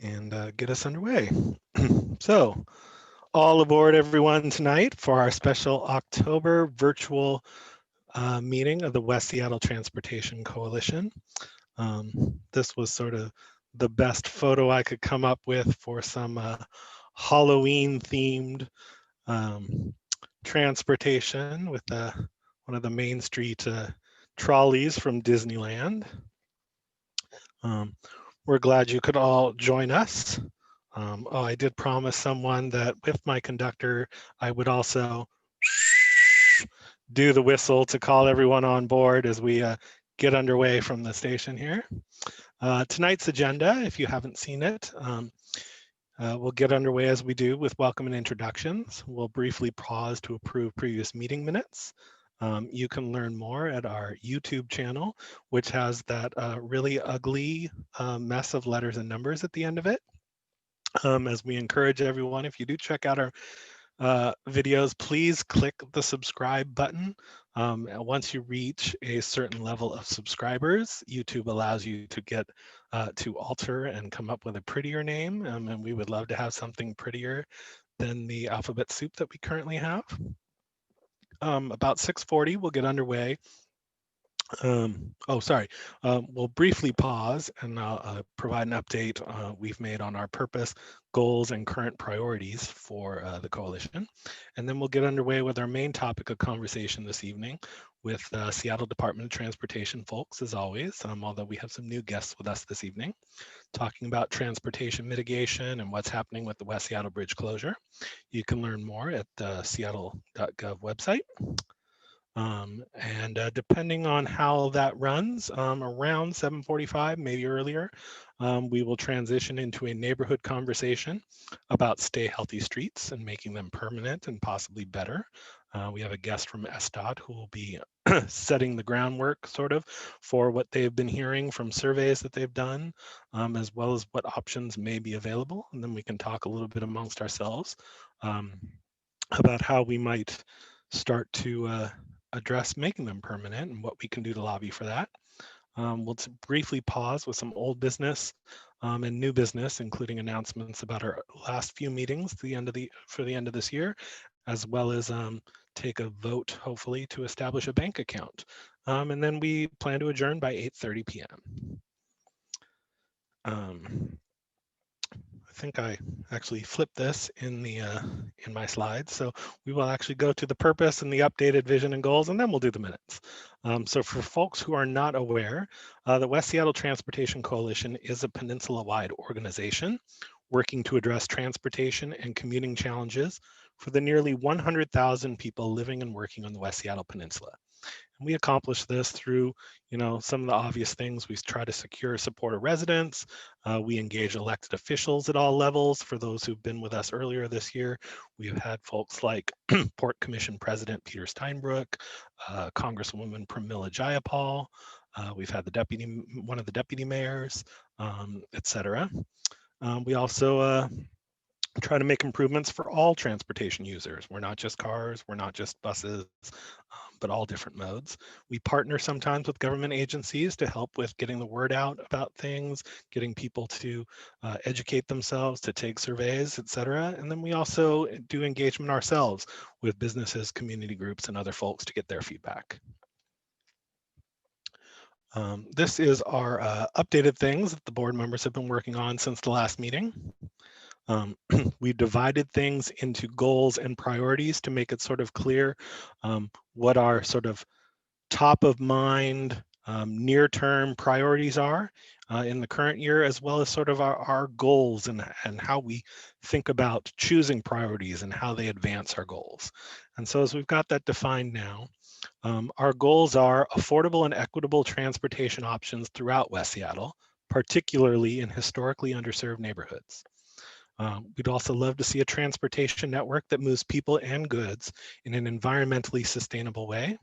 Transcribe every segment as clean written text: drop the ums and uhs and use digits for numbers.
and get us underway. So, all aboard everyone tonight for our special October virtual meeting of the West Seattle Transportation Coalition. This was sort of the best photo I could come up with for some Halloween themed um, transportation with one of the Main Street trolleys from Disneyland. Um, we're glad you could all join us. Oh, I did promise someone that with my conductor, I would also do the whistle to call everyone on board as we get underway from the station here. Tonight's agenda, if you haven't seen it, we'll get underway as we do with welcome and introductions. We'll briefly pause to approve previous meeting minutes. You can learn more at our YouTube channel, which has that really ugly mess of letters and numbers at the end of it. As we encourage everyone, if you do check out our videos, please click the subscribe button. And once you reach a certain level of subscribers, YouTube allows you to get to alter and come up with a prettier name. And we would love to have something prettier than the alphabet soup that we currently have. About 6:40, we'll get underway. We'll briefly pause and I'll provide an update we've made on our purpose, goals, and current priorities for the coalition. And then we'll get underway with our main topic of conversation this evening with Seattle Department of Transportation folks, as always, although we have some new guests with us this evening, talking about transportation mitigation and what's happening with the West Seattle Bridge closure. You can learn more at the seattle.gov website. Depending on how that runs, around 7:45, maybe earlier, we will transition into a neighborhood conversation about stay healthy streets and making them permanent and possibly better. We have a guest from SDOT who will be setting the groundwork sort of for what they've been hearing from surveys that they've done, as well as what options may be available. And then we can talk a little bit amongst ourselves about how we might start to address making them permanent and what we can do to lobby for that. We'll briefly pause with some old business and new business, including announcements about our last few meetings for the end of this year, as well as take a vote, hopefully, to establish a bank account. And then we plan to adjourn by 8:30 p.m. I think I actually flipped this in my slides. So we will actually go to the purpose and the updated vision and goals, and then we'll do the minutes. So for folks who are not aware, the West Seattle Transportation Coalition is a peninsula-wide organization working to address transportation and commuting challenges for the nearly 100,000 people living and working on the West Seattle Peninsula. And we accomplish this through, some of the obvious things. We try to secure support of residents. We engage elected officials at all levels. For those who've been with us earlier this year, we've had folks like Port Commission President Peter Steinbrook, Congresswoman Pramila Jayapal. We've had one of the deputy mayors, et cetera. We also try to make improvements for all transportation users. We're not just cars, we're not just buses, but all different modes. We partner sometimes with government agencies to help with getting the word out about things, getting people to educate themselves, to take surveys, et cetera. And then we also do engagement ourselves with businesses, community groups, and other folks to get their feedback. This is our updated things that the board members have been working on since the last meeting. We divided things into goals and priorities to make it sort of clear what our sort of top of mind near-term priorities are in the current year, as well as sort of our goals and how we think about choosing priorities and how they advance our goals. And so as we've got that defined now, our goals are affordable and equitable transportation options throughout West Seattle, particularly in historically underserved neighborhoods. We'd also love to see a transportation network that moves people and goods in an environmentally sustainable way.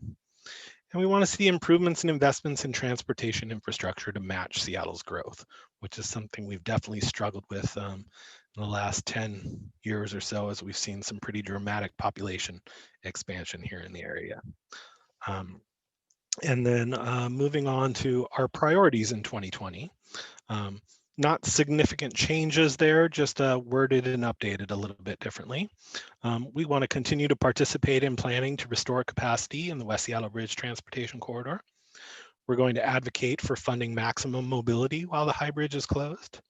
And we want to see improvements and investments in transportation infrastructure to match Seattle's growth, which is something we've definitely struggled with in the last 10 years or so, as we've seen some pretty dramatic population expansion here in the area. And then moving on to our priorities in 2020. Not significant changes there, just worded and updated a little bit differently. We want to continue to participate in planning to restore capacity in the West Seattle Bridge Transportation Corridor. We're going to advocate for funding maximum mobility while the high bridge is closed.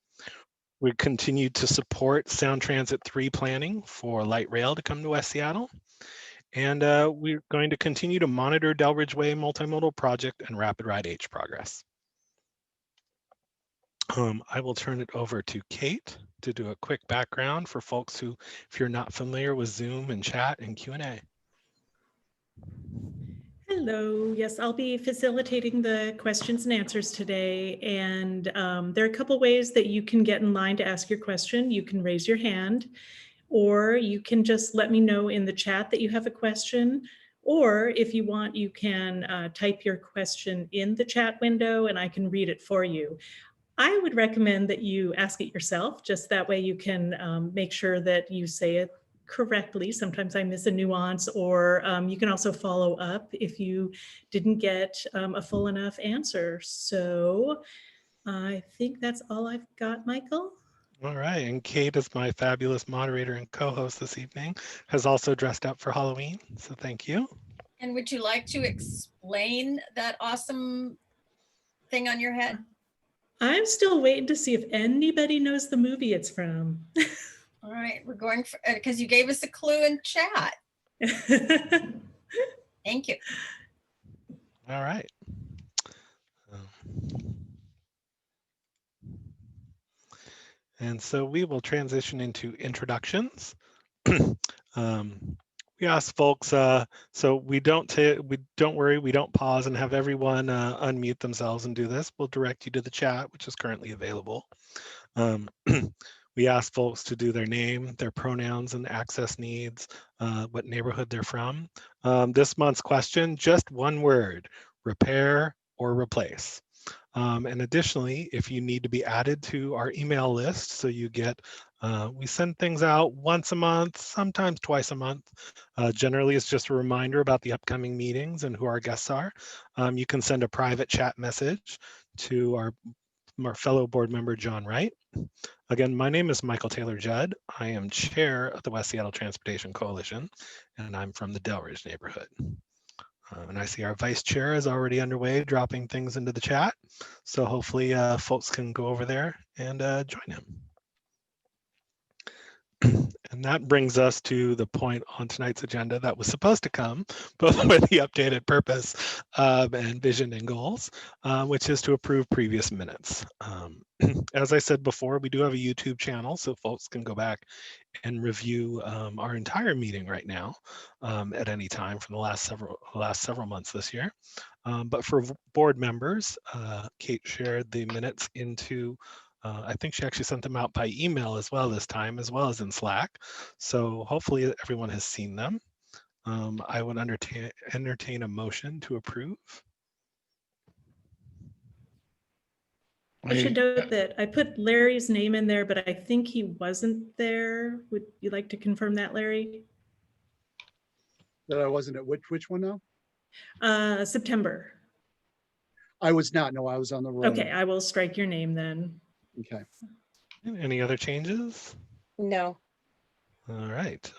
We continue to support Sound Transit 3 planning for light rail to come to West Seattle. And we're going to continue to monitor Delridge Way multimodal project and Rapid Ride H progress. I will turn it over to Kate to do a quick background for folks who, if you're not familiar with Zoom and chat and Q&A. Hello. Yes, I'll be facilitating the questions and answers today. And there are a couple ways that you can get in line to ask your question. You can raise your hand, or you can just let me know in the chat that you have a question. Or if you want, you can type your question in the chat window and I can read it for you. I would recommend that you ask it yourself, just that way you can make sure that you say it correctly. Sometimes I miss a nuance, or you can also follow up if you didn't get a full enough answer. So I think that's all I've got, Michael. All right, and Kate, is my fabulous moderator and co-host this evening, has also dressed up for Halloween, so thank you. And would you like to explain that awesome thing on your head? I'm still waiting to see if anybody knows the movie it's from. All right, we're going for, because you gave us a clue in chat. Thank you. All right. And so we will transition into introductions. We ask folks, so we don't worry, we don't pause and have everyone unmute themselves and do this. We'll direct you to the chat, which is currently available. We ask folks to do their name, their pronouns and access needs, what neighborhood they're from. This month's question, just one word: repair or replace. And additionally, if you need to be added to our email list, so you get, we send things out once a month, sometimes twice a month. Generally, it's just a reminder about the upcoming meetings and who our guests are. You can send a private chat message to our fellow board member, John Wright. Again, my name is Michael Taylor Judd. I am chair of the West Seattle Transportation Coalition, and I'm from the Delridge neighborhood. And I see our vice chair is already underway, dropping things into the chat. So hopefully folks can go over there and join him. And that brings us to the point on tonight's agenda that was supposed to come, but with the updated purpose and vision and goals, which is to approve previous minutes. As I said before, we do have a YouTube channel, so folks can go back and review our entire meeting right now at any time from the last several months this year. But for board members, Kate shared the minutes into I think she actually sent them out by email as well this time, as well as in Slack. So hopefully everyone has seen them. I would entertain a motion to approve. I should note that I put Larry's name in there, but I think he wasn't there. Would you like to confirm that, Larry? That I wasn't at which one now? September. I was not. No, I was on the road. Okay, I will strike your name then. Okay. Any other changes? No. All right.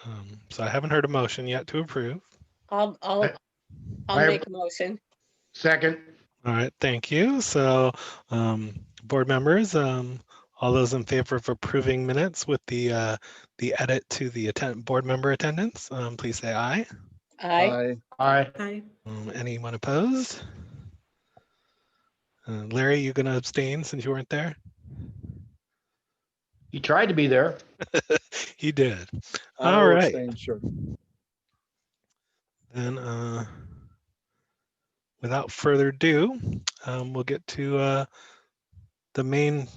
So I haven't heard a motion yet to approve. I'll make a motion. Second. All right, thank you. So board members, all those in favor of approving minutes with the edit to the board member attendance, please say aye. Aye. Aye. Aye. Anyone opposed? Larry, you gonna abstain since you weren't there? You tried to be there. He did. I All will right. abstain, sure. Then without further ado, we'll get to the main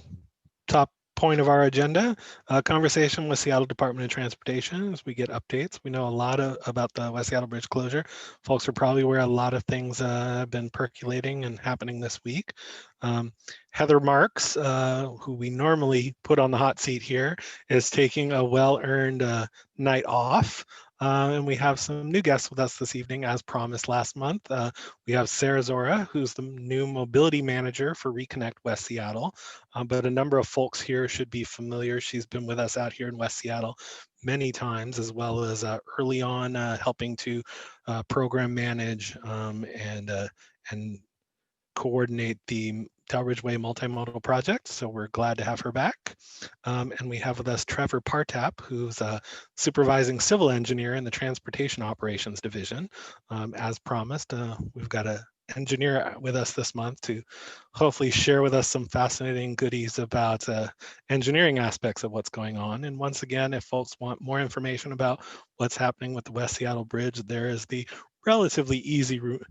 top point of our agenda, conversation with Seattle Department of Transportation as we get updates. We know a lot about the West Seattle Bridge closure. Folks are probably aware a lot of things have been percolating and happening this week. Heather Marks, who we normally put on the hot seat here, is taking a well-earned night off. And we have some new guests with us this evening, as promised last month. We have Sarah Zora, who's the new mobility manager for Reconnect West Seattle. But a number of folks here should be familiar. She's been with us out here in West Seattle many times, as well as early on helping to program manage and coordinate the Talbridge Way multimodal project. So we're glad to have her back. And we have with us Trevor Partap, who's a supervising civil engineer in the Transportation Operations Division. As promised, we've got an engineer with us this month to hopefully share with us some fascinating goodies about engineering aspects of what's going on. And once again, if folks want more information about what's happening with the West Seattle Bridge, there is the relatively easy route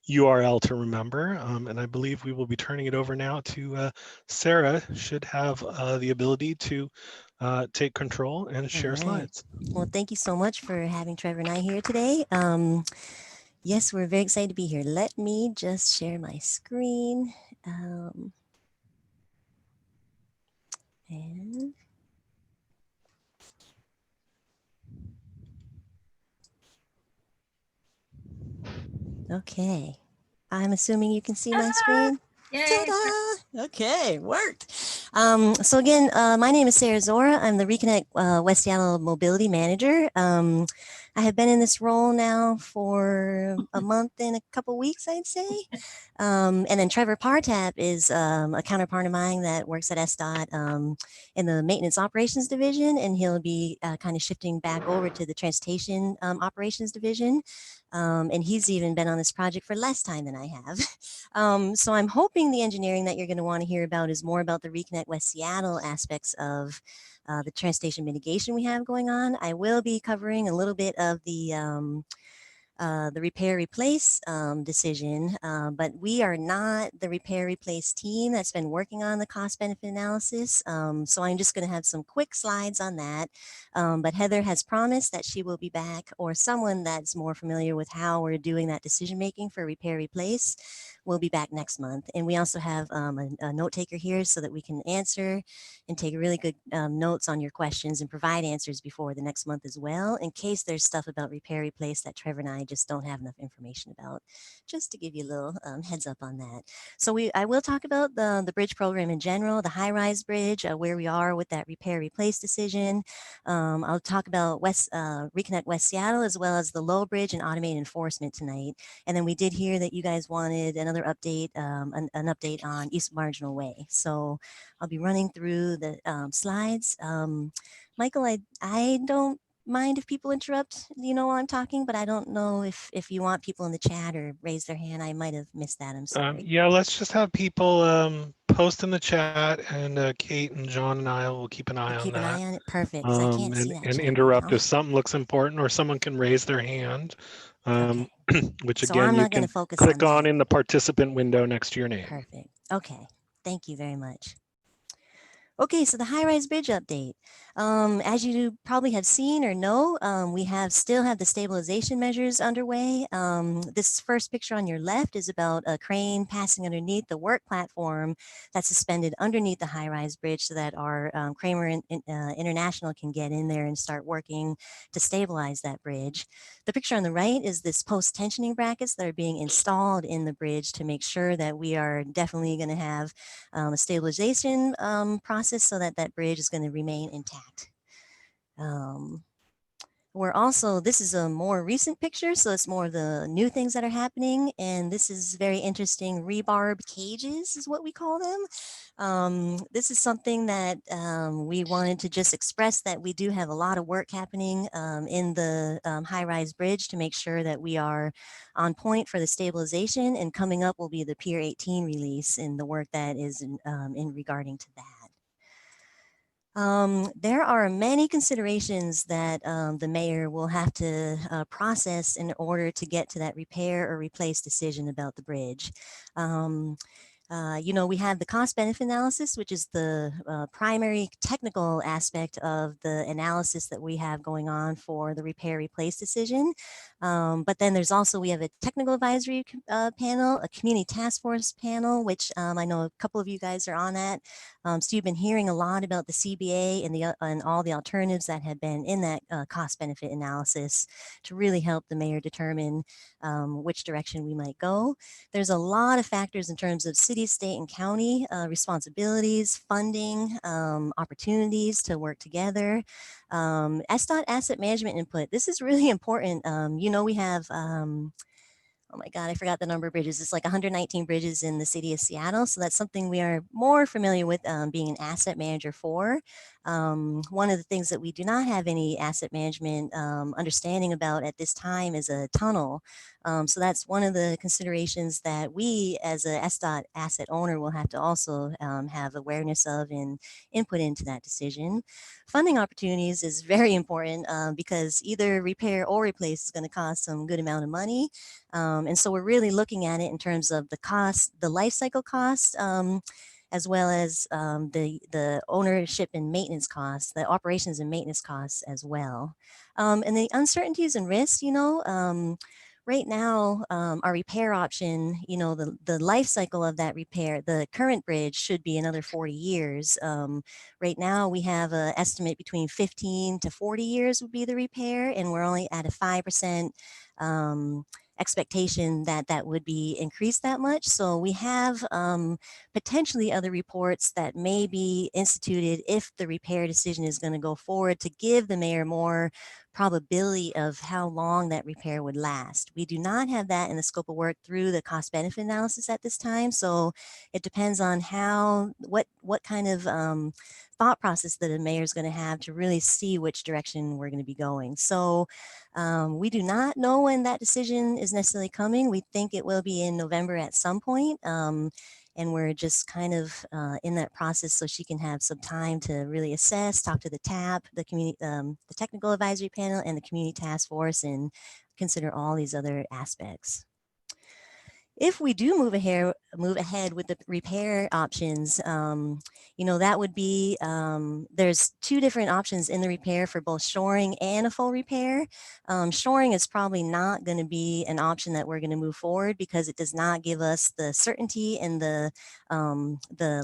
URL to remember. And I believe we will be turning it over now to Sarah, should have the ability to take control and share right. slides. Well, thank you so much for having Trevor and I here today. Yes, we're very excited to be here. Let me just share my screen. And okay, I'm assuming you can see my screen. Yay. Ta-da! Okay, worked. So again, my name is Sarah Zora. I'm the Reconnect West Seattle Mobility Manager. I have been in this role now for a month and a couple weeks, I'd say. And then Trevor Partap is a counterpart of mine that works at SDOT in the Maintenance Operations Division, and he'll be kind of shifting back over to the Transportation Operations Division. And he's even been on this project for less time than I have. So I'm hoping the engineering that you're going to want to hear about is more about the Reconnect West Seattle aspects of the transportation mitigation we have going on. I will be covering a little bit of the repair replace decision, but we are not the repair replace team that's been working on the cost benefit analysis. So I'm just going to have some quick slides on that. But Heather has promised that she will be back, or someone that's more familiar with how we're doing that decision making for repair replace will be back next month. And we also have a note taker here so that we can answer and take really good notes on your questions and provide answers before the next month as well, in case there's stuff about repair replace that Trevor and I just don't have enough information about, just to give you a little heads up on that. So I will talk about the bridge program in general, the high-rise bridge, where we are with that repair replace decision. I'll talk about Reconnect West Seattle, as well as the low bridge and automated enforcement tonight. And then we did hear that you guys wanted another update, an update on East Marginal Way. So I'll be running through the slides. Michael, I don't mind if people interrupt, while I'm talking, but I don't know if you want people in the chat or raise their hand. I might have missed that. I'm sorry. Yeah, let's just have people post in the chat, and Kate and John and I will keep an eye on that. Keep an eye on it. Perfect, because I can't see that and chat interrupt now. if something looks important, or someone can raise their hand, Okay. which So again, I'm you not going can to focus click on on that. in the participant window next to your name. Perfect. Okay. Thank you very much. Okay, so the high-rise bridge update. As you probably have seen or know, we still have the stabilization measures underway. This first picture on your left is about a crane passing underneath the work platform that's suspended underneath the high-rise bridge so that our Kramer International can get in there and start working to stabilize that bridge. The picture on the right is this post-tensioning brackets that are being installed in the bridge to make sure that we are definitely going to have a stabilization process so that that bridge is going to remain intact. This is a more recent picture, so it's more of the new things that are happening. And this is very interesting. Rebarb cages is what we call them. This is something that we wanted to just express that we do have a lot of work happening in the high-rise bridge to make sure that we are on point for the stabilization. And coming up will be the Pier 18 release and the work that is in regarding to that. There are many considerations that the mayor will have to process in order to get to that repair or replace decision about the bridge. We have the cost benefit analysis, which is the primary technical aspect of the analysis that we have going on for the repair replace decision. But then we have a technical advisory panel, a community task force panel, which I know a couple of you guys are on that. So you've been hearing a lot about the CBA and all the alternatives that have been in that cost benefit analysis to really help the mayor determine which direction we might go. There's a lot of factors in terms of city, state, and county responsibilities, funding, opportunities to work together. SDOT asset management input. This is really important. We have oh my God, I forgot the number of bridges. It's like 119 bridges in the city of Seattle. So that's something we are more familiar with being an asset manager for. One of the things that we do not have any asset management understanding about at this time is a tunnel. So that's one of the considerations that we as a SDOT asset owner will have to also have awareness of and input into that decision. Funding opportunities is very important because either repair or replace is going to cost some good amount of money. And so we're really looking at it in terms of the cost, the life cycle cost, as well as the ownership and maintenance costs, the operations and maintenance costs as well. And the uncertainties and risks, right now, our repair option, the life cycle of that repair, the current bridge should be another 40 years. Right now, we have an estimate between 15 to 40 years would be the repair, and we're only at a 5% expectation that that would be increased that much. So we have potentially other reports that may be instituted if the repair decision is going to go forward to give the mayor more probability of how long that repair would last. We do not have that in the scope of work through the cost benefit analysis at this time. So it depends on what kind of thought process that the mayor is going to have to really see which direction we're going to be going. So we do not know when that decision is necessarily coming. We think it will be in November at some point. And we're just kind of in that process so she can have some time to really assess, talk to the TAP, the community, the technical advisory panel, and the community task force, and consider all these other aspects. If we do move ahead with the repair options, that would be, there's two different options in the repair for both shoring and a full repair. Shoring is probably not going to be an option that we're going to move forward because it does not give us the certainty and the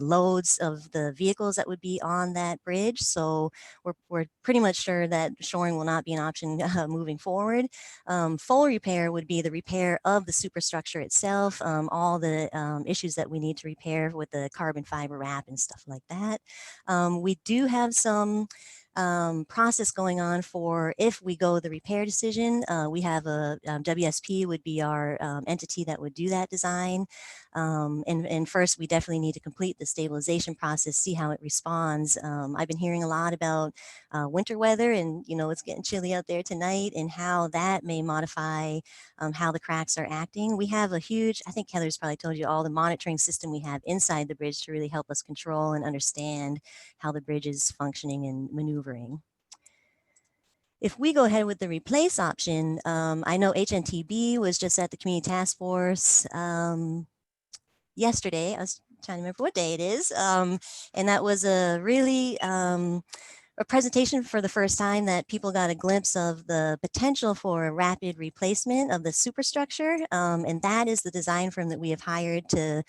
loads of the vehicles that would be on that bridge. So we're pretty much sure that shoring will not be an option moving forward. Full repair would be the repair of the superstructure itself, all the issues that we need to repair with the carbon fiber wrap and stuff like that. We do have some process going on for if we go the repair decision. We have a WSP would be our entity that would do that design. And first, we definitely need to complete the stabilization process, see how it responds. I've been hearing a lot about winter weather and, it's getting chilly out there tonight and how that may modify how the cracks are acting. We have a huge, I think Heather's probably told you all the monitoring system we have inside the bridge to really help us control and understand how the bridge is functioning and maneuvering. If we go ahead with the replace option, I know HNTB was just at the community task force yesterday. I was trying to remember what day it is. And that was a really a presentation for the first time that people got a glimpse of the potential for a rapid replacement of the superstructure. And that is the design firm that we have hired to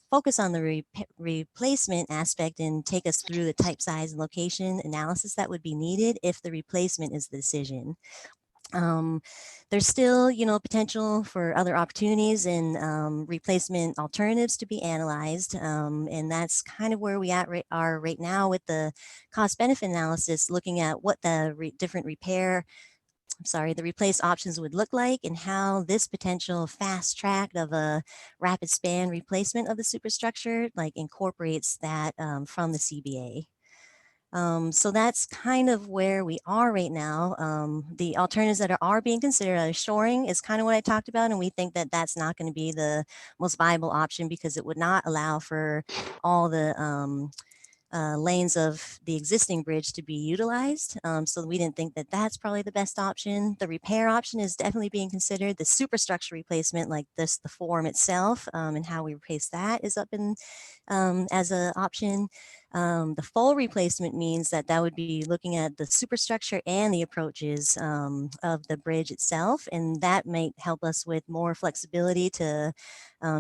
focus on the replacement aspect and take us through the type, size, and location analysis that would be needed if the replacement is the decision. There's still, potential for other opportunities and replacement alternatives to be analyzed. And that's kind of where we are right now with the cost benefit analysis, looking at what the the replace options would look like and how this potential fast track of a rapid span replacement of the superstructure incorporates that from the CBA. So that's kind of where we are right now. The alternatives that are being considered, shoring is kind of what I talked about, and we think that that's not going to be the most viable option because it would not allow for all the lanes of the existing bridge to be utilized. So we didn't think that that's probably the best option. The repair option is definitely being considered. The superstructure replacement, like this, the form itself and how we replace that is up in as an option. The full replacement means that that would be looking at the superstructure and the approaches of the bridge itself, and that might help us with more flexibility to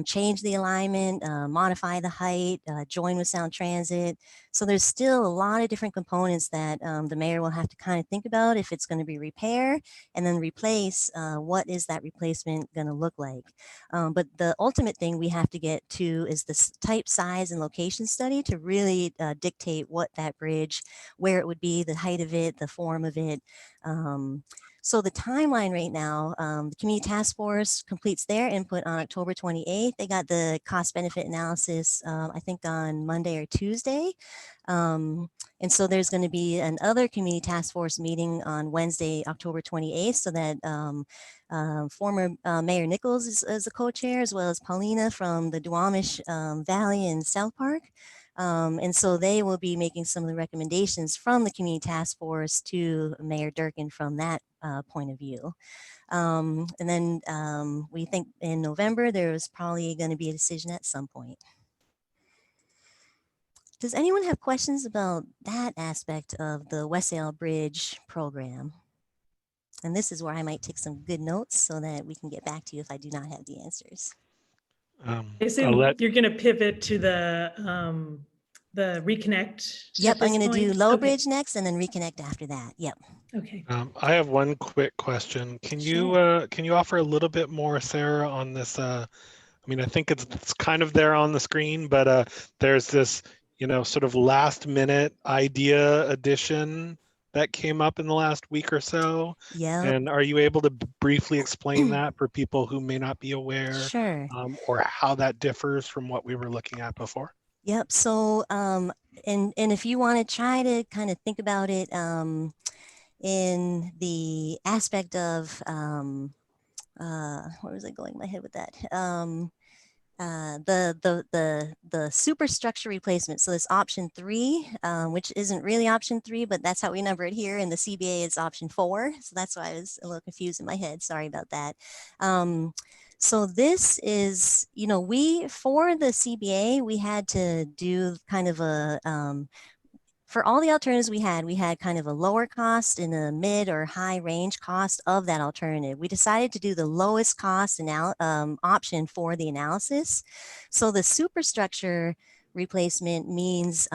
change the alignment, modify the height, join with Sound Transit. So there's still a lot of different components that the mayor will have to kind of think about if it's going to be repair and then replace. What is that replacement going to look like? But the ultimate thing we have to get to is the type, size, and location study to really dictate what that bridge, where it would be, the height of it, the form of it. So the timeline right now, the Community Task Force completes their input on October 28th. They got the cost benefit analysis, I think on Monday or Tuesday. And so there's going to be another Community Task Force meeting on Wednesday, October 28th, so that former Mayor Nichols is the co-chair, as well as Paulina from the Duwamish Valley in South Park. And so they will be making some of the recommendations from the Community Task Force to Mayor Durkin from that point of view. And then we think in November, there's probably going to be a decision at some point. Does anyone have questions about that aspect of the West Seattle Bridge program? And this is where I might take some good notes so that we can get back to you if I do not have the answers. I assume you're going to pivot to the reconnect. Yep, I'm going to do Low Okay. Bridge next and then reconnect after that. Yep. Okay. I have one quick question. Can you offer a little bit more, Sarah, on this? I mean, I think it's kind of there on the screen, but there's this, sort of last minute idea addition that came up in the last week or so. Yeah. And are you able to briefly explain that for people who may not be aware? Sure. Or how that differs from what we were looking at before? Yep. So, and if you want to try to kind of think about it in the aspect of, where was I going in my head with that? The superstructure replacement. So this option 3, which isn't really option 3, but that's how we number it here. In the CBA, it's option 4. So that's why I was a little confused in my head. Sorry about that. So this is, for the CBA, we had to do kind of a, for all the alternatives we had kind of a lower cost and a mid or high range cost of that alternative. We decided to do the lowest cost option for the analysis. So the superstructure replacement means,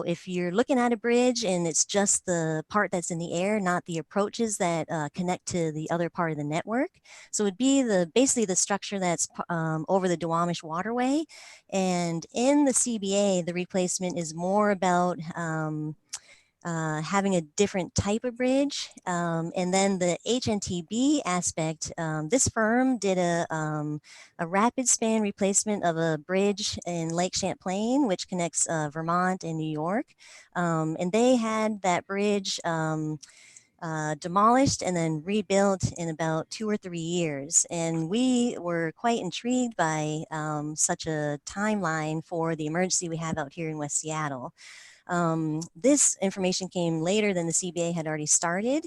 if you're looking at a bridge and it's just the part that's in the air, not the approaches that connect to the other part of the network. So it'd be basically the structure that's over the Duwamish waterway. And in the CBA, the replacement is more about having a different type of bridge. And then the HNTB aspect, this firm did a rapid span replacement of a bridge in Lake Champlain, which connects Vermont and New York. And they had that bridge demolished and then rebuilt in about 2 or 3 years. And we were quite intrigued by such a timeline for the emergency we have out here in West Seattle. This information came later than the CBA had already started.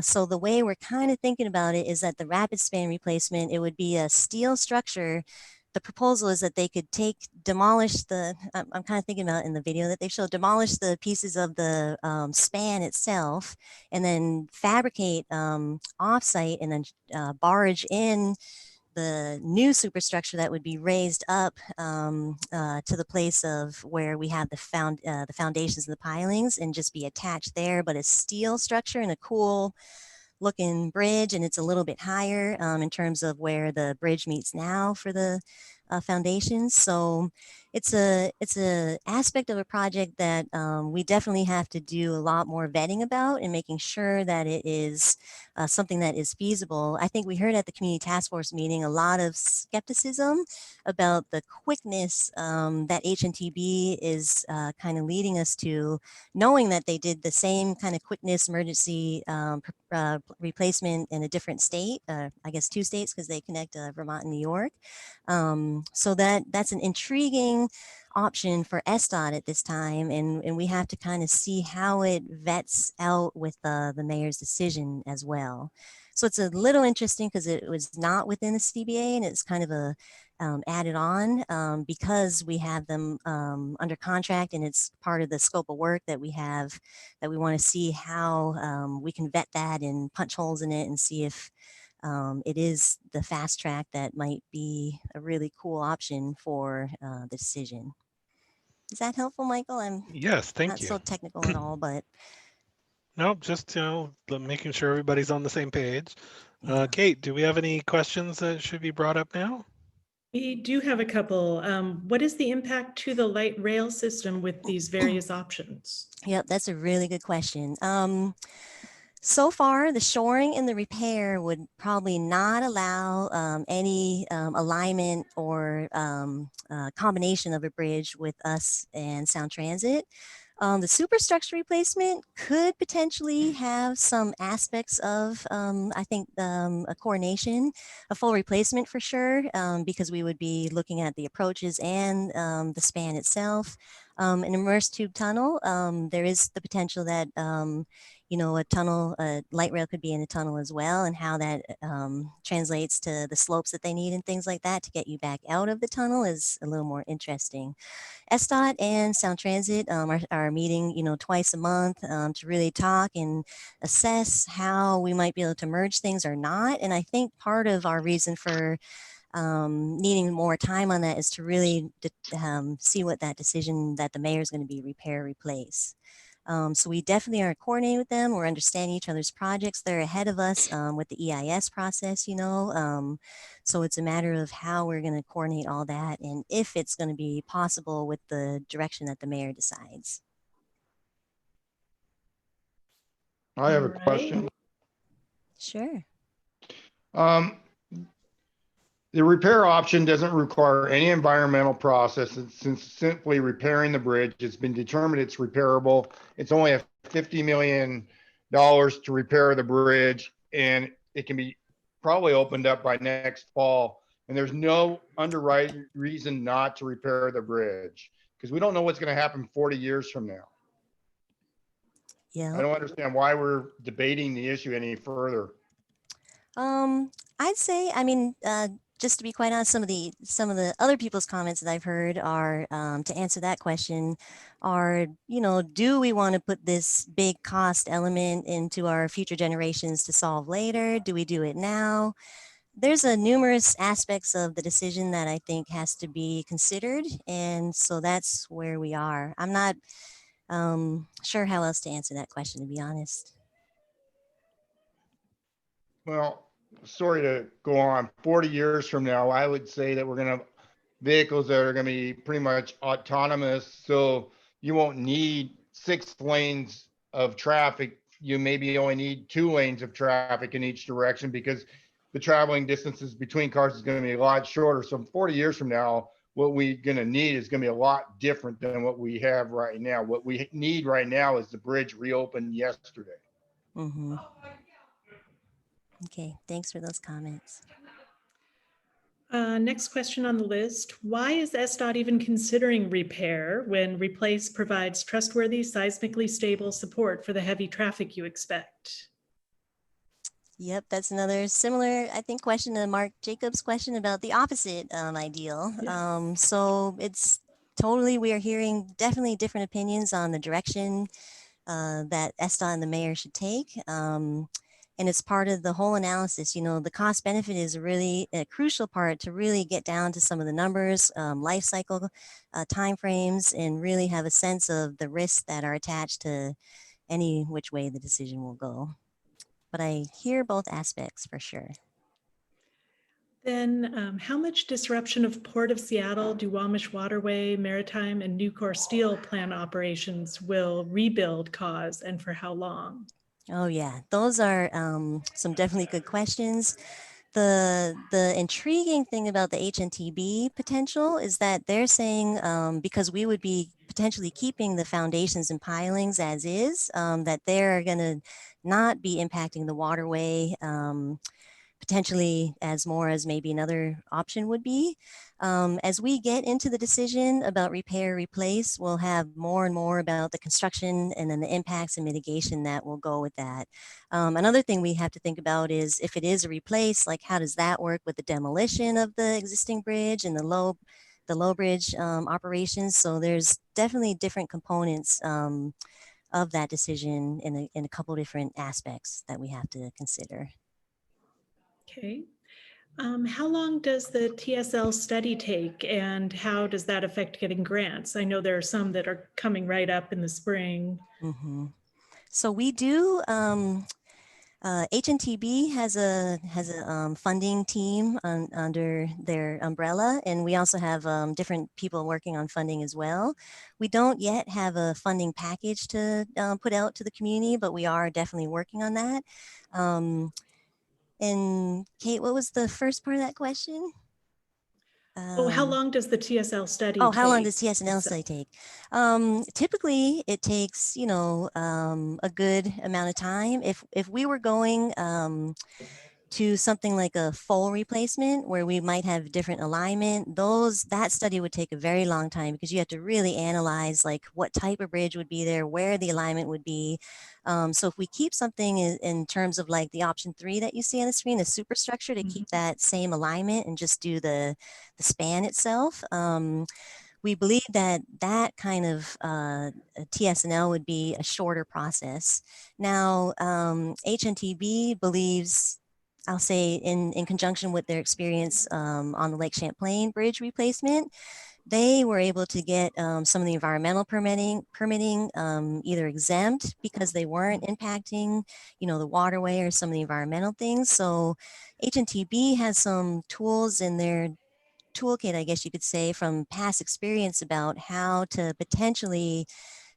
So the way we're kind of thinking about it is that the rapid span replacement, it would be a steel structure. The proposal is that they could demolish I'm kind of thinking about in the video that they showed, demolish the pieces of the span itself and then fabricate offsite and then barge in the new superstructure that would be raised up to the place of where we have the foundations and the pilings and just be attached there, but a steel structure and a cool looking bridge, and it's a little bit higher in terms of where the bridge meets now for the foundations. So it's a aspect of a project that we definitely have to do a lot more vetting about and making sure that it is something that is feasible. I think we heard at the Community Task Force meeting a lot of skepticism about the quickness that HNTB is kind of leading us to, knowing that they did the same kind of quickness emergency replacement in a different state, I guess 2 states because they connect Vermont and New York. So that's an intriguing option for SDOT at this time, and we have to kind of see how it vets out with the mayor's decision as well. So it's a little interesting because it was not within the CBA, and it's kind of a added on because we have them under contract, and it's part of the scope of work that we have, that we want to see how we can vet that and punch holes in it and see if it is the fast track that might be a really cool option for the decision. Is that helpful, Michael? I'm Yes, thank not you. so technical at all, but Nope, just, making sure everybody's on the same page. yeah. Kate, do we have any questions that should be brought up now? We do have a couple. What is the impact to the light rail system with these various options? Yep, that's a really good question. So far, the shoring and the repair would probably not allow any alignment or combination of a bridge with us and Sound Transit. The superstructure replacement could potentially have some aspects of, I think, a coordination, a full replacement for sure, because we would be looking at the approaches and the span itself. An immersed tube tunnel, there is the potential that a tunnel, a light rail could be in a tunnel as well, and how that translates to the slopes that they need and things like that to get you back out of the tunnel is a little more interesting. SDOT and Sound Transit are meeting, twice a month to really talk and assess how we might be able to merge things or not. And I think part of our reason for needing more time on that is to really see what that decision that the mayor is going to be repair, replace. So we definitely are coordinating with them. We're understanding each other's projects. They're ahead of us with the EIS process, so it's a matter of how we're going to coordinate all that and if it's going to be possible with the direction that the mayor decides. I have a All right. question. Sure. Um, The repair option doesn't require any environmental process. Since simply repairing the bridge, it's been determined it's repairable. It's only a $50 million to repair the bridge, and it can be probably opened up by next fall. And there's no underwriting reason not to repair the bridge, because we don't know what's going to happen 40 years from now. Yeah. I don't understand why we're debating the issue any further. I'd say, just to be quite honest, some of the other people's comments that I've heard are to answer that question are, do we want to put this big cost element into our future generations to solve later? Do we do it now? There's a numerous aspects of the decision that I think has to be considered, and so that's where we are. I'm not sure how else to answer that question, to be honest. Well, sorry to go on. 40 years from now, I would say that we're going to have vehicles that are going to be pretty much autonomous. So you won't need 6 lanes of traffic. You maybe only need 2 lanes of traffic in each direction, because the traveling distances between cars is going to be a lot shorter. So 40 years from now, what we're going to need is going to be a lot different than what we have right now. What we need right now is the bridge reopened yesterday. Mm-hmm. Okay, thanks for those comments. Next question on the list. Why is SDOT even considering repair when replace provides trustworthy, seismically stable support for the heavy traffic you expect? Yep, that's another similar, I think, question to Mark Jacobs' question about the opposite ideal. Yes. So it's totally, we are hearing definitely different opinions on the direction that SDOT and the mayor should take. And it's part of the whole analysis. The cost benefit is really a crucial part to really get down to some of the numbers, life cycle timeframes, and really have a sense of the risks that are attached to any which way the decision will go. But I hear both aspects for sure. Then how much disruption of Port of Seattle, Duwamish Waterway, Maritime, and Nucor Steel plant operations will rebuild cause, and for how long? Oh yeah, those are some definitely good questions. The intriguing thing about the HNTB potential is that they're saying because we would be potentially keeping the foundations and pilings as is, that they're going to not be impacting the waterway potentially as more as maybe another option would be. As we get into the decision about repair, replace, we'll have more and more about the construction and then the impacts and mitigation that will go with that. Another thing we have to think about is if it is a replace, like how does that work with the demolition of the existing bridge and the low bridge operations. So there's definitely different components of that decision in a couple different aspects that we have to consider. Okay. How long does the TSL study take and how does that affect getting grants? I know there are some that are coming right up in the spring. Mm-hmm. So we do, HNTB has a funding team under their umbrella, and we also have different people working on funding as well. We don't yet have a funding package to put out to the community, but we are definitely working on that. And Kate, what was the first part of that question? Oh, how long does the TSL study take? Oh, how long does TSNL itself? study take? Typically, it takes, you know, a good amount of time. If we were going to something like a full replacement where we might have different alignment, that study would take a very long time because you have to really analyze like what type of bridge would be there, where the alignment would be. So if we keep something in terms of like the option 3 that you see on the screen, the superstructure, to keep that same alignment and just do the span itself, we believe that that kind of TSNL would be a shorter process. Now, HNTB believes, I'll say in conjunction with their experience on the Lake Champlain Bridge replacement, they were able to get some of the environmental permitting either exempt because they weren't impacting, you know, the waterway or some of the environmental things. So HNTB has some tools in their toolkit, I guess you could say, from past experience about how to potentially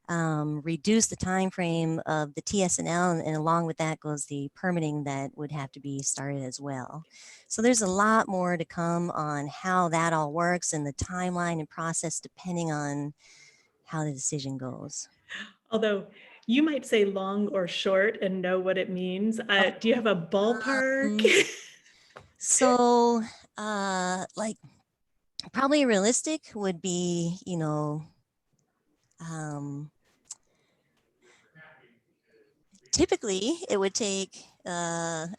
reduce the time frame of the TSNL, and along with that goes the permitting that would have to be started as well. So there's a lot more to come on how that all works and the timeline and process depending on how the decision goes. Although you might say long or short and know what it means. Do you have a ballpark? So like probably realistic would be, you know, typically it would take a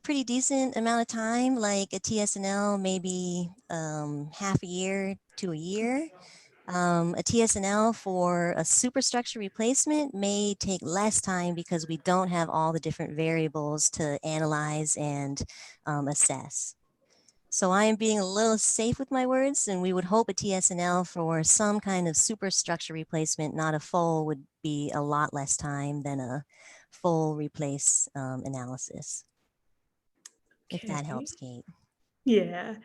pretty decent amount of time, like a TSNL, maybe half a year to a year. A TSNL for a superstructure replacement may take less time because we don't have all the different variables to analyze and assess. So I am being a little safe with my words, and we would hope a TSNL for some kind of superstructure replacement, not a full, would be a lot less time than a full replace analysis. If that helps, Kate. Yeah.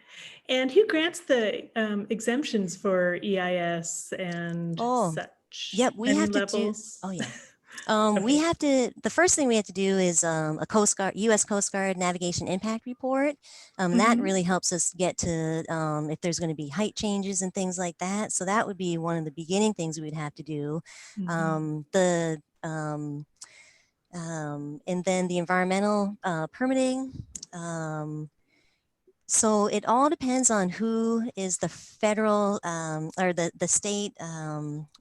And who grants the exemptions for EIS and such? Yep, we Any have to levels? do, oh yeah. We have to, the first thing we have to do is a Coast Guard, U.S. Coast Guard Navigation Impact Report. That really helps us get to if there's going to be height changes and things like that. So that would be one of the beginning things we would have to do. And then the environmental permitting. So it all depends on who is the federal or the state.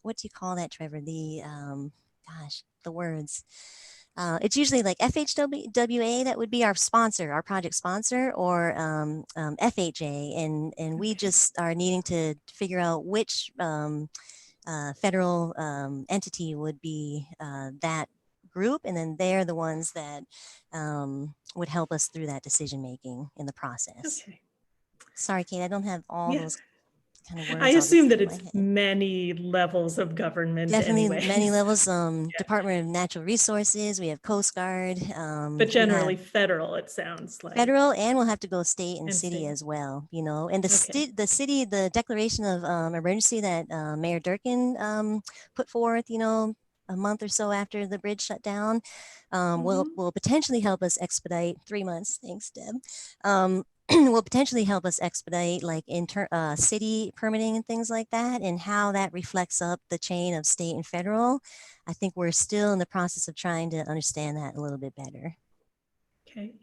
What do you call that, Trevor? The gosh, the words. It's usually like FHWA, that would be our sponsor, our project sponsor, or FHA, and we just are needing to figure out which federal entity would be that group, and then they're the ones that would help us through that decision making in the process. Okay. Sorry, Kate, I don't have all those kind of words. I assume that it's many levels of government. Definitely anyways. many levels. Department of Natural Resources, we have Coast Guard. But generally federal, it sounds like. Federal, and we'll have to go state and city as well, you know. And the city, the declaration of emergency that Mayor Durkin put forth, you know, a month or so after the bridge shut down, will potentially help us expedite 3 months. Thanks, Deb. Will potentially help us expedite like city permitting and things like that, and how that reflects up the chain of state and federal. I think we're still in the process of trying to understand that a little bit better. Okay.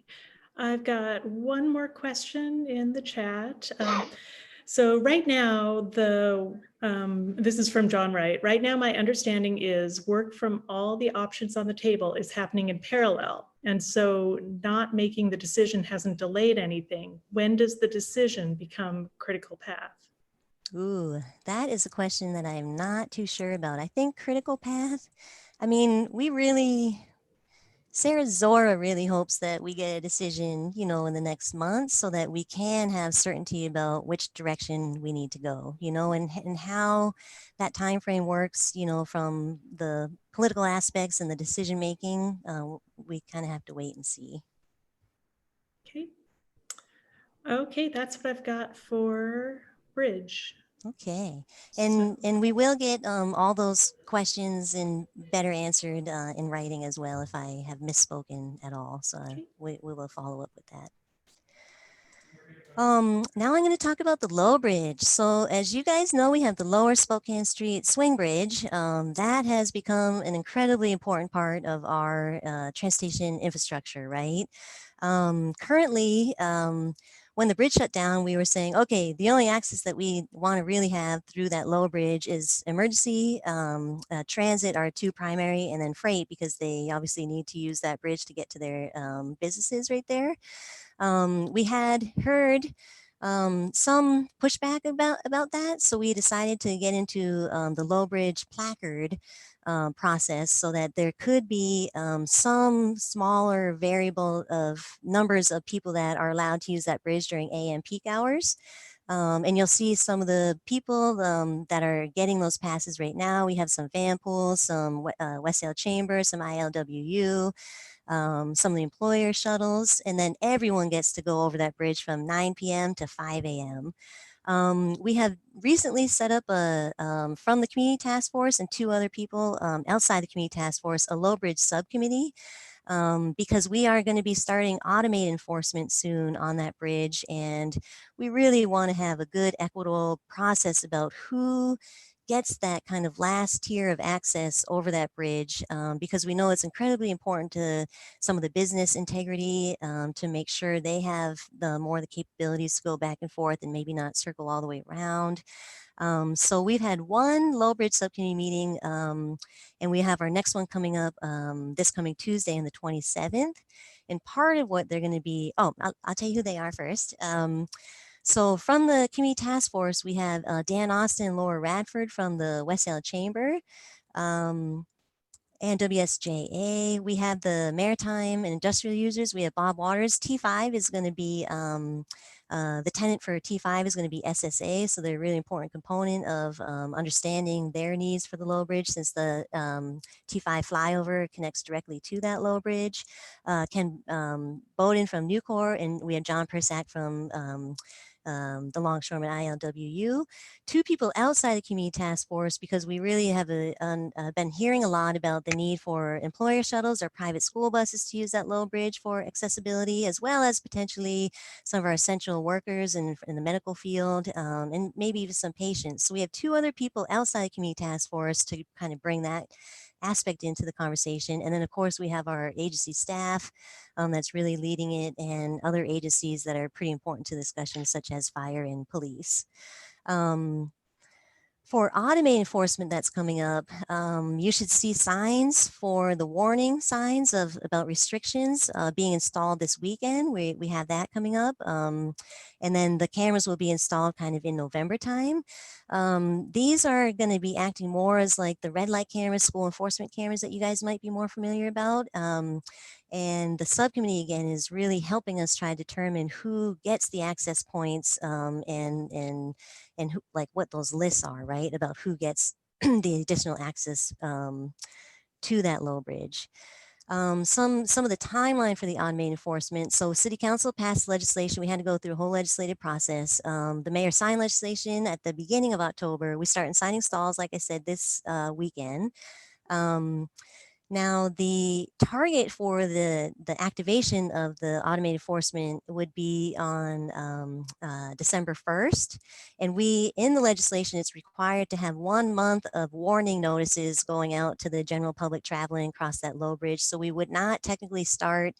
I've got one more question in the chat. So right now, this is from John Wright. Right now, my understanding is work from all the options on the table is happening in parallel. And so not making the decision hasn't delayed anything. When does the decision become critical path? Ooh, that is a question that I'm not too sure about. I think critical path, I mean, Sarah Zora really hopes that we get a decision, in the next month so that we can have certainty about which direction we need to go, and how that time frame works, from the political aspects and the decision making. We kind of have to wait and see. Okay. Okay, that's what I've got for bridge. Okay, and we will get all those questions and better answered in writing as well if I have misspoken at all. So Okay. we will follow up with that. Now I'm going to talk about the Low Bridge. So as you guys know, we have the Lower Spokane Street Swing Bridge. That has become an incredibly important part of our transportation infrastructure, right? Currently, when the bridge shut down, we were saying, okay, the only access that we want to really have through that lower bridge is emergency, transit are two primary, and then freight, because they obviously need to use that bridge to get to their businesses right there. We had heard some pushback about that, so we decided to get into the low bridge placard process so that there could be some smaller variable of numbers of people that are allowed to use that bridge during AM peak hours. And you'll see some of the people that are getting those passes right now. We have some van pools, some West Seattle Chamber, some ILWU, some of the employer shuttles, and then everyone gets to go over that bridge from 9 p.m. to 5 a.m. We have recently set up from the community task force and two other people outside the community task force, a low bridge subcommittee, because we are going to be starting automated enforcement soon on that bridge. And we really want to have a good equitable process about who gets that kind of last tier of access over that bridge, because we know it's incredibly important to some of the business integrity to make sure they have more of the capabilities to go back and forth and maybe not circle all the way around. So we've had one low bridge subcommittee meeting, and we have our next one coming up this coming Tuesday on the 27th. And part of what they're going to be, I'll tell you who they are first. So from the community task force, we have Dan Austin and Laura Radford from the West Seattle Chamber. And WSJA, we have the maritime and industrial users. We have Bob Waters. T5 is going to be, the tenant for T5 is going to be SSA. So they're a really important component of understanding their needs for the low bridge, since the T5 flyover connects directly to that low bridge. Ken Bowden from Nucor, and we have John Persack from the Longshoreman ILWU. Two people outside the community task force, because we really have been hearing a lot about the need for employer shuttles or private school buses to use that low bridge for accessibility, as well as potentially some of our essential workers in the medical field, and maybe even some patients. So we have two other people outside the community task force to kind of bring that aspect into the conversation. And then of course we have our agency staff that's really leading it, and other agencies that are pretty important to the discussion, such as fire and police. For automated enforcement that's coming up, you should see signs for the warning signs about restrictions being installed this weekend. We have that coming up. And then the cameras will be installed kind of in November time. These are going to be acting more as like the red light cameras, school enforcement cameras that you guys might be more familiar about. And the subcommittee, again, is really helping us try to determine who gets the access points and who, like what those lists are, right? About who gets the additional access to that low bridge. Some of the timeline for the automated enforcement. So City Council passed legislation. We had to go through a whole legislative process. The mayor signed legislation at the beginning of October. We started signing stalls, like I said, this weekend. Now, the target for the activation of the automated enforcement would be on December 1st. And in the legislation, it's required to have 1 month of warning notices going out to the general public traveling across that low bridge. So we would not technically start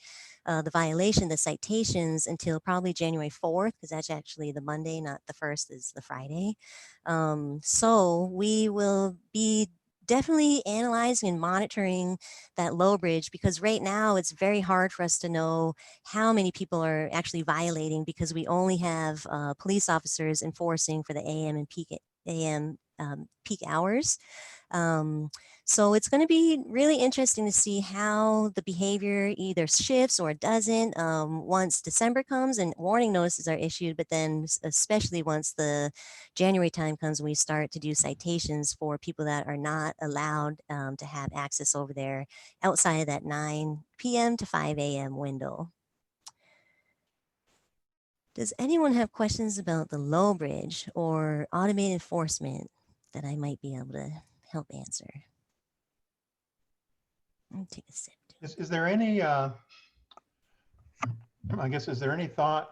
the violation, the citations, until probably January 4th, because that's actually the Monday, not the 1st is the Friday. So we will be definitely analyzing and monitoring that low bridge, because right now it's very hard for us to know how many people are actually violating, because we only have police officers enforcing for the AM and peak hours. So it's going to be really interesting to see how the behavior either shifts or doesn't once December comes and warning notices are issued, but then especially once the January time comes and we start to do citations for people that are not allowed to have access over there outside of that 9 p.m. to 5 a.m. window. Does anyone have questions about the low bridge or automated enforcement that I might be able to help answer? Let me take a sip. Is there any, I guess, is there any thought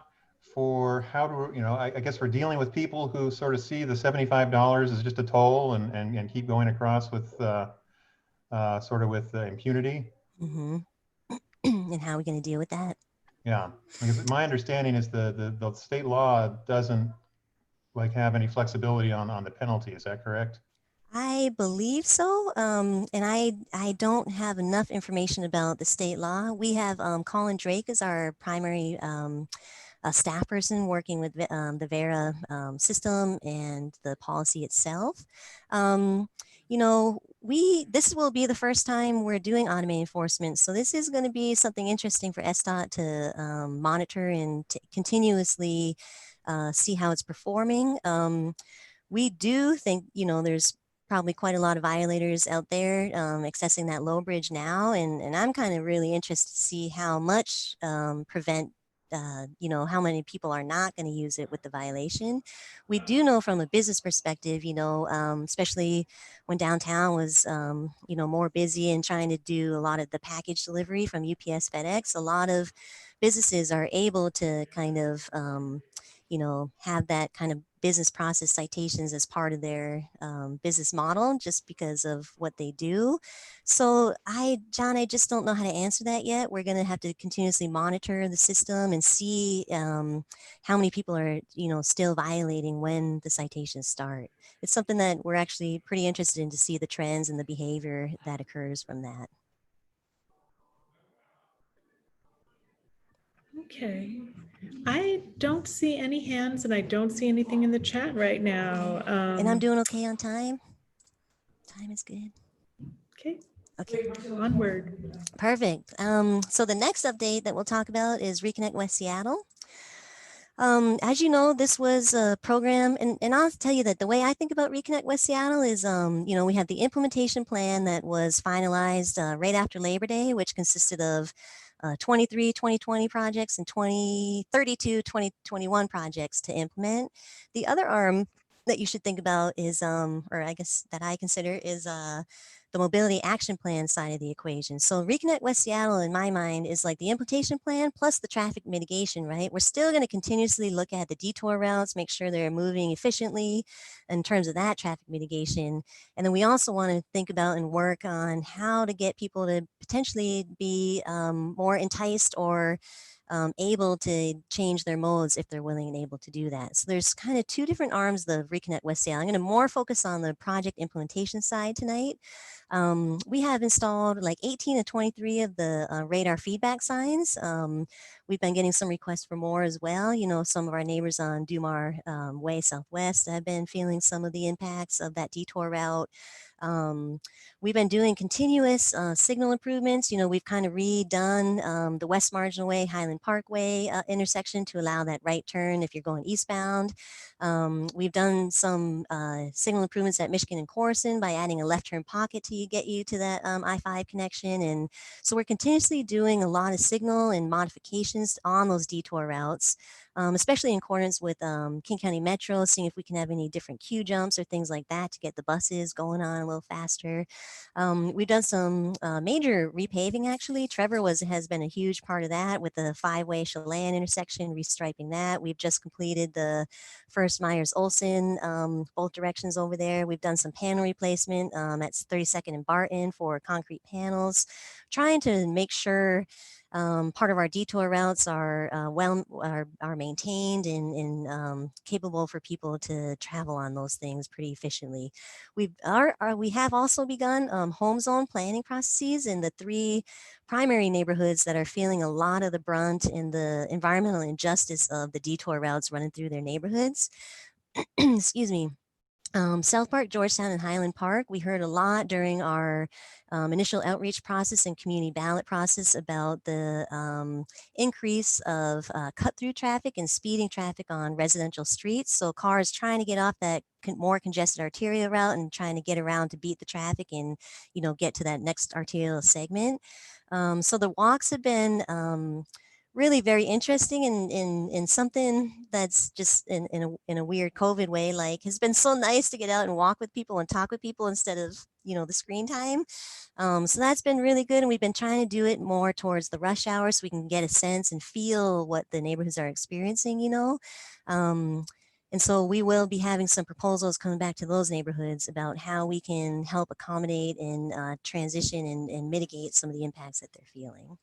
for how to, I guess we're dealing with people who sort of see the $75 as just a toll and keep going across with sort of with impunity? Mm-hmm. And how are we going to deal with that? Yeah, because my understanding is the state law doesn't like have any flexibility on the penalty. Is that correct? I believe so. And I don't have enough information about the state law. We have Colin Drake as our primary staff person working with the VERA system and the policy itself. This will be the first time we're doing automated enforcement. So this is going to be something interesting for SDOT to monitor and to continuously see how it's performing. We do think, there's probably quite a lot of violators out there accessing that low bridge now. And I'm kind of really interested to see how much how many people are not going to use it with the violation. We do know from a business perspective, especially when downtown was, more busy and trying to do a lot of the package delivery from UPS, FedEx, a lot of businesses are able to kind of, have that kind of business process citations as part of their business model just because of what they do. So John, I just don't know how to answer that yet. We're going to have to continuously monitor the system and see how many people are, still violating when the citations start. It's something that we're actually pretty interested in to see the trends and the behavior that occurs from that. Okay. I don't see any hands and I don't see anything in the chat right now. And I'm doing okay on time? Time is good. Okay. Okay. Onward. Perfect. So the next update that we'll talk about is Reconnect West Seattle. As you know, this was a program, and I'll tell you that the way I think about Reconnect West Seattle is, we have the implementation plan that was finalized right after Labor Day, which consisted of 23 2020 projects and 32 2021 projects to implement. The other arm that you should think about is, or I guess that I consider is the mobility action plan side of the equation. So Reconnect West Seattle, in my mind, is like the implementation plan plus the traffic mitigation, right? We're still going to continuously look at the detour routes, make sure they're moving efficiently in terms of that traffic mitigation. And then we also want to think about and work on how to get people to potentially be more enticed or able to change their modes if they're willing and able to do that. So there's kind of two different arms of Reconnect West Seattle. I'm going to more focus on the project implementation side tonight. We have installed like 18 to 23 of the radar feedback signs. We've been getting some requests for more as well. Some of our neighbors on Dumar Way Southwest have been feeling some of the impacts of that detour route. We've been doing continuous signal improvements. We've kind of redone the West Marginal Way, Highland Parkway intersection to allow that right turn if you're going eastbound. We've done some signal improvements at Michigan and Corson by adding a left turn pocket to get you to that I-5 connection. And so we're continuously doing a lot of signal and modifications on those detour routes. especially in accordance with King County Metro, seeing if we can have any different queue jumps or things like that to get the buses going on a little faster. We've done some major repaving actually. Trevor has been a huge part of that with the 5-way Chelan intersection, restriping that. We've just completed the first Myers Olson, both directions over there. We've done some panel replacement at 32nd and Barton for concrete panels, trying to make sure part of our detour routes are are maintained and capable for people to travel on those things pretty efficiently. We have also begun home zone planning processes in the 3 primary neighborhoods that are feeling a lot of the brunt in the environmental injustice of the detour routes running through their neighborhoods. Excuse me. South Park, Georgetown, and Highland Park, we heard a lot during our initial outreach process and community ballot process about the increase of cut-through traffic and speeding traffic on residential streets. So cars trying to get off that more congested arterial route and trying to get around to beat the traffic and, get to that next arterial segment. So the walks have been really very interesting in something that's just in a weird COVID way, like has been so nice to get out and walk with people and talk with people instead of, the screen time. So that's been really good. And we've been trying to do it more towards the rush hour so we can get a sense and feel what the neighborhoods are experiencing, and so we will be having some proposals coming back to those neighborhoods about how we can help accommodate and transition and mitigate some of the impacts that they're feeling.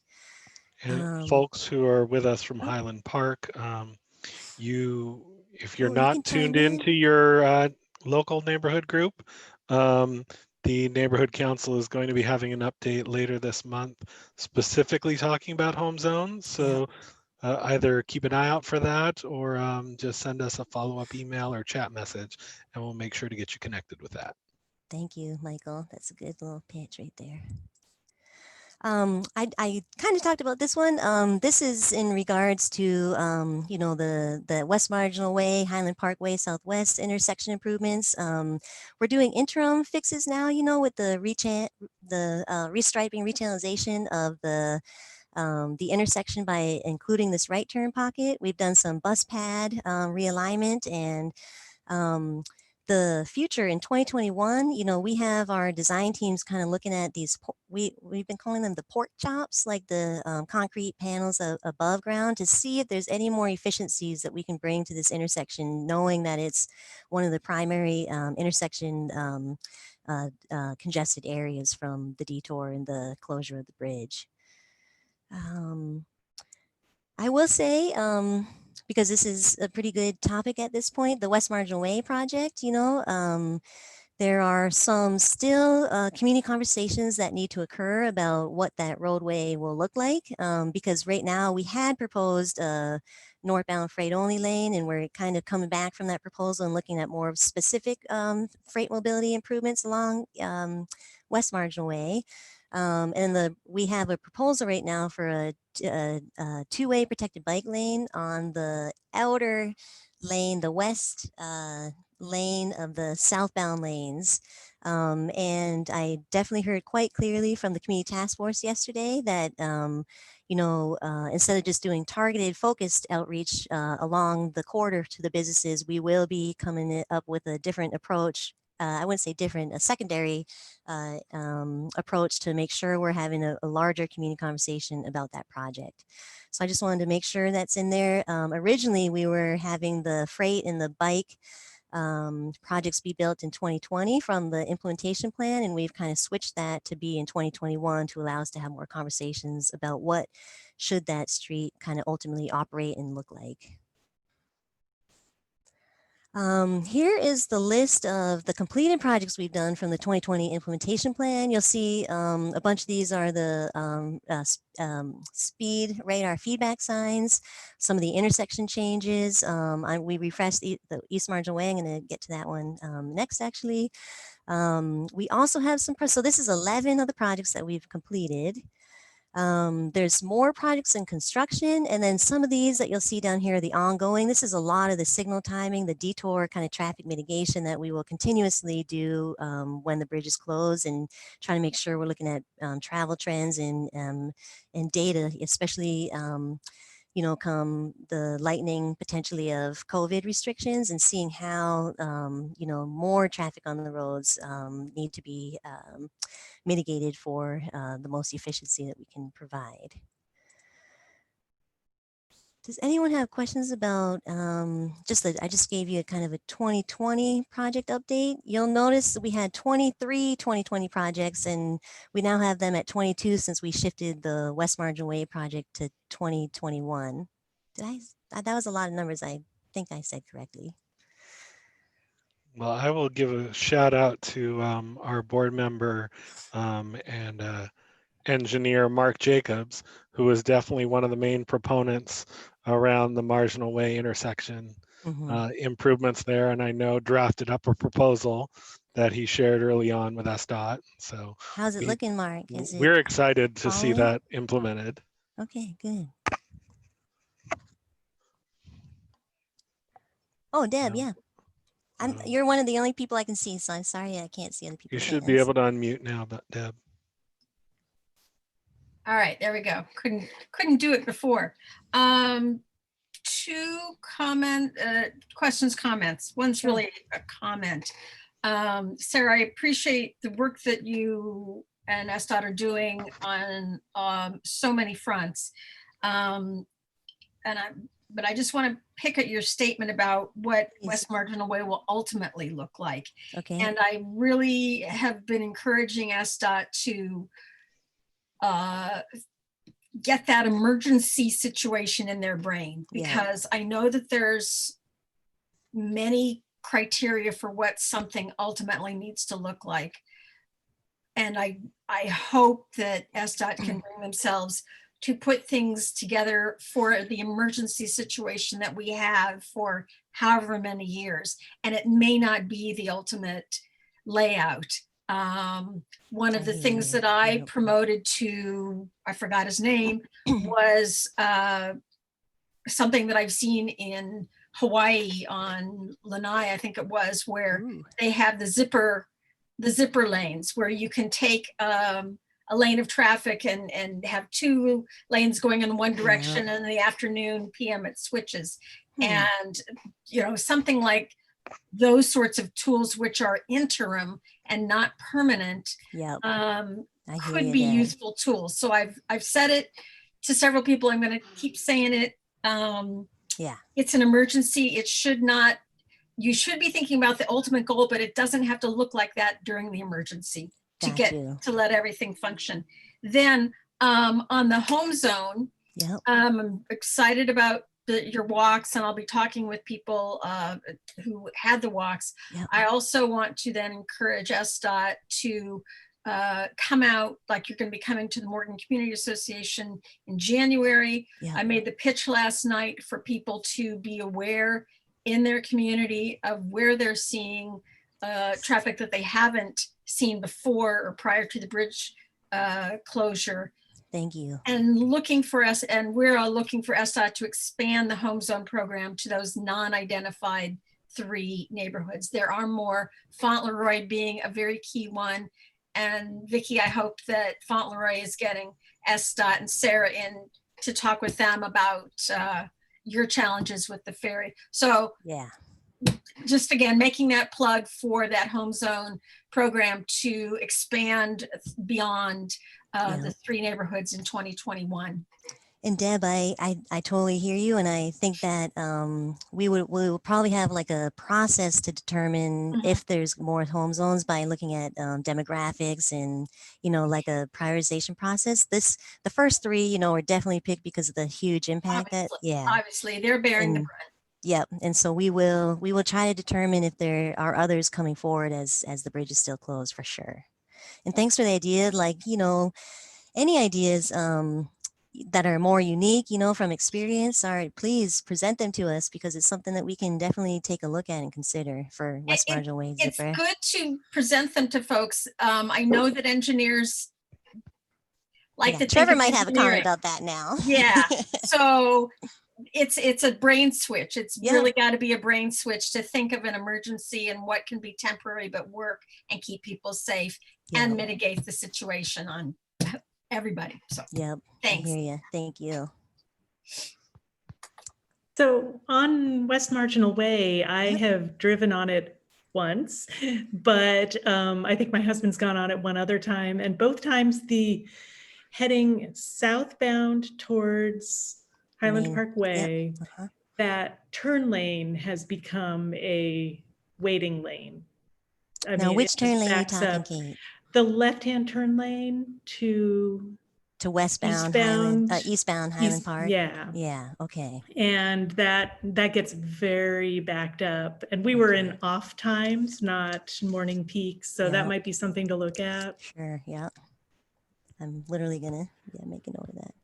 And folks who are with us from Highland Park, if you're you not can tuned chime in. into your local neighborhood group, the neighborhood council is going to be having an update later this month, specifically talking about home zones. So either keep an eye out for that or just send us a follow-up email or chat message, and we'll make sure to get you connected with that. Thank you, Michael. That's a good little pitch right there. I kind of talked about this one. This is in regards to, the West Marginal Way, Highland Parkway, Southwest intersection improvements. We're doing interim fixes now, with the restriping, retailization of the intersection by including this right turn pocket. We've done some bus pad realignment and the future in 2021, we have our design teams kind of looking at these, we've been calling them the pork chops, like the concrete panels above ground, to see if there's any more efficiencies that we can bring to this intersection, knowing that it's one of the primary intersection congested areas from the detour and the closure of the bridge. I will say, because this is a pretty good topic at this point, the West Marginal Way project, there are some still community conversations that need to occur about what that roadway will look like, because right now we had proposed a northbound freight only lane, and we're kind of coming back from that proposal and looking at more specific freight mobility improvements along West Marginal Way. And we have a proposal right now for a 2-way protected bike lane on the outer lane, the west lane of the southbound lanes. And I definitely heard quite clearly from the community task force yesterday that, instead of just doing targeted focused outreach along the corridor to the businesses, we will be coming up with a different approach. I wouldn't say different, a secondary approach to make sure we're having a larger community conversation about that project. So I just wanted to make sure that's in there. Originally, we were having the freight and the bike projects be built in 2020 from the implementation plan, and we've kind of switched that to be in 2021 to allow us to have more conversations about what should that street kind of ultimately operate and look like. Here is the list of the completed projects we've done from the 2020 implementation plan. You'll see a bunch of these are the speed radar feedback signs, some of the intersection changes. We refreshed the East Marginal Way. I'm going to get to that one next, actually. We also have so this is 11 of the projects that we've completed. There's more projects in construction, and then some of these that you'll see down here are the ongoing. This is a lot of the signal timing, the detour kind of traffic mitigation that we will continuously do when the bridge is closed, and trying to make sure we're looking at travel trends and data, especially come the lightning potentially of COVID restrictions, and seeing how, more traffic on the roads need to be mitigated for the most efficiency that we can provide. Does anyone have questions about I just gave you a kind of a 2020 project update. You'll notice that we had 23 2020 projects, and we now have them at 22 since we shifted the West Margin Way project to 2021. That was a lot of numbers. I think I said correctly. Well, I will give a shout out to our board member and engineer Mark Jacobs, who was definitely one of the main proponents around the Marginal Way intersection improvements there. And I know drafted up a proposal that he shared early on with SDOT. So how's it looking, Mark? Is it we're excited to see following? that implemented. Okay, good. Oh, Deb, yeah. You're one of the only people I can see, so I'm sorry I can't see other You people's should be hands. able to unmute now, but Deb. All right, there we go. Couldn't do it before. Two questions, comments. One's Sure. really a comment. Sarah, I appreciate the work that you and SDOT are doing on so many fronts. But I just want to pick at your statement about what Please. West Marginal Way will ultimately look like. Okay. And I really have been encouraging SDOT to get that emergency situation in their brain, because I know that there's many criteria for what something ultimately needs to look like. And I hope that SDOT can bring themselves to put things together for the emergency situation that we have for however many years. And it may not be the ultimate layout. One of the things that I promoted to, I forgot his name, was something that I've seen in Hawaii on Lanai, I think it was, where they have the zipper lanes, where you can take a lane of traffic and have two lanes going in one direction, and in the afternoon, PM, it switches. And, something like those sorts of tools, which are interim and not permanent, could be useful tools. So I've said it to several people. I'm going to keep saying it. It's an emergency. It should not, you should be thinking about the ultimate goal, but it doesn't have to look like that during the emergency to let everything function. Then on the home zone, I'm excited about your walks, and I'll be talking with people who had the walks. I also want to then encourage SDOT to come out, like you're going to be coming to the Morgan Community Association in January. I made the pitch last night for people to be aware in their community of where they're seeing traffic that they haven't seen before or prior to the bridge closure. Thank you. And looking for us, and we're all looking for SDOT to expand the home zone program to those non-identified 3 neighborhoods. There are more, Fauntleroy being a very key one. And Vicki, I hope that Fauntleroy is getting SDOT and Sarah in to talk with them about your challenges with the ferry. So just again, making that plug for that home zone program to expand beyond the 3 neighborhoods in 2021. And Deb, I totally hear you, and I think that we will probably have like a process to determine if there's more home zones by looking at demographics and like a prioritization process. The first 3, are definitely picked because of the huge impact obviously they're bearing the brunt. Yep, and so we will try to determine if there are others coming forward as the bridge is still closed, for sure. And thanks for the idea. Like any ideas that are more unique, from experience, please present them to us, because it's something that we can definitely take a look at and consider for West Marginal Way Zipper. It's good to present them to folks. I know that engineers like to Trevor think of might have a comment engineering. about that now. So it's a brain switch. It's really got to be a brain switch to think of an emergency and what can be temporary but work and keep people safe and mitigate the situation on everybody. So thanks. I hear you. Thank you. So on West Marginal Way, I have driven on it once, but I think my husband's gone on it one other time, and both times the heading southbound towards Highland Lane. Park Way, Uh-huh. that turn lane has become a waiting lane. I Now, mean, which it just turn lane are you backs talking, up. Kate? The left-hand turn lane to To eastbound Highland Park? yeah. Yeah, okay. And that gets very backed up. And we were in Okay. off times, not morning peaks. So that Yeah. might be something to look at. Sure, yeah. I'm literally gonna make a note of that.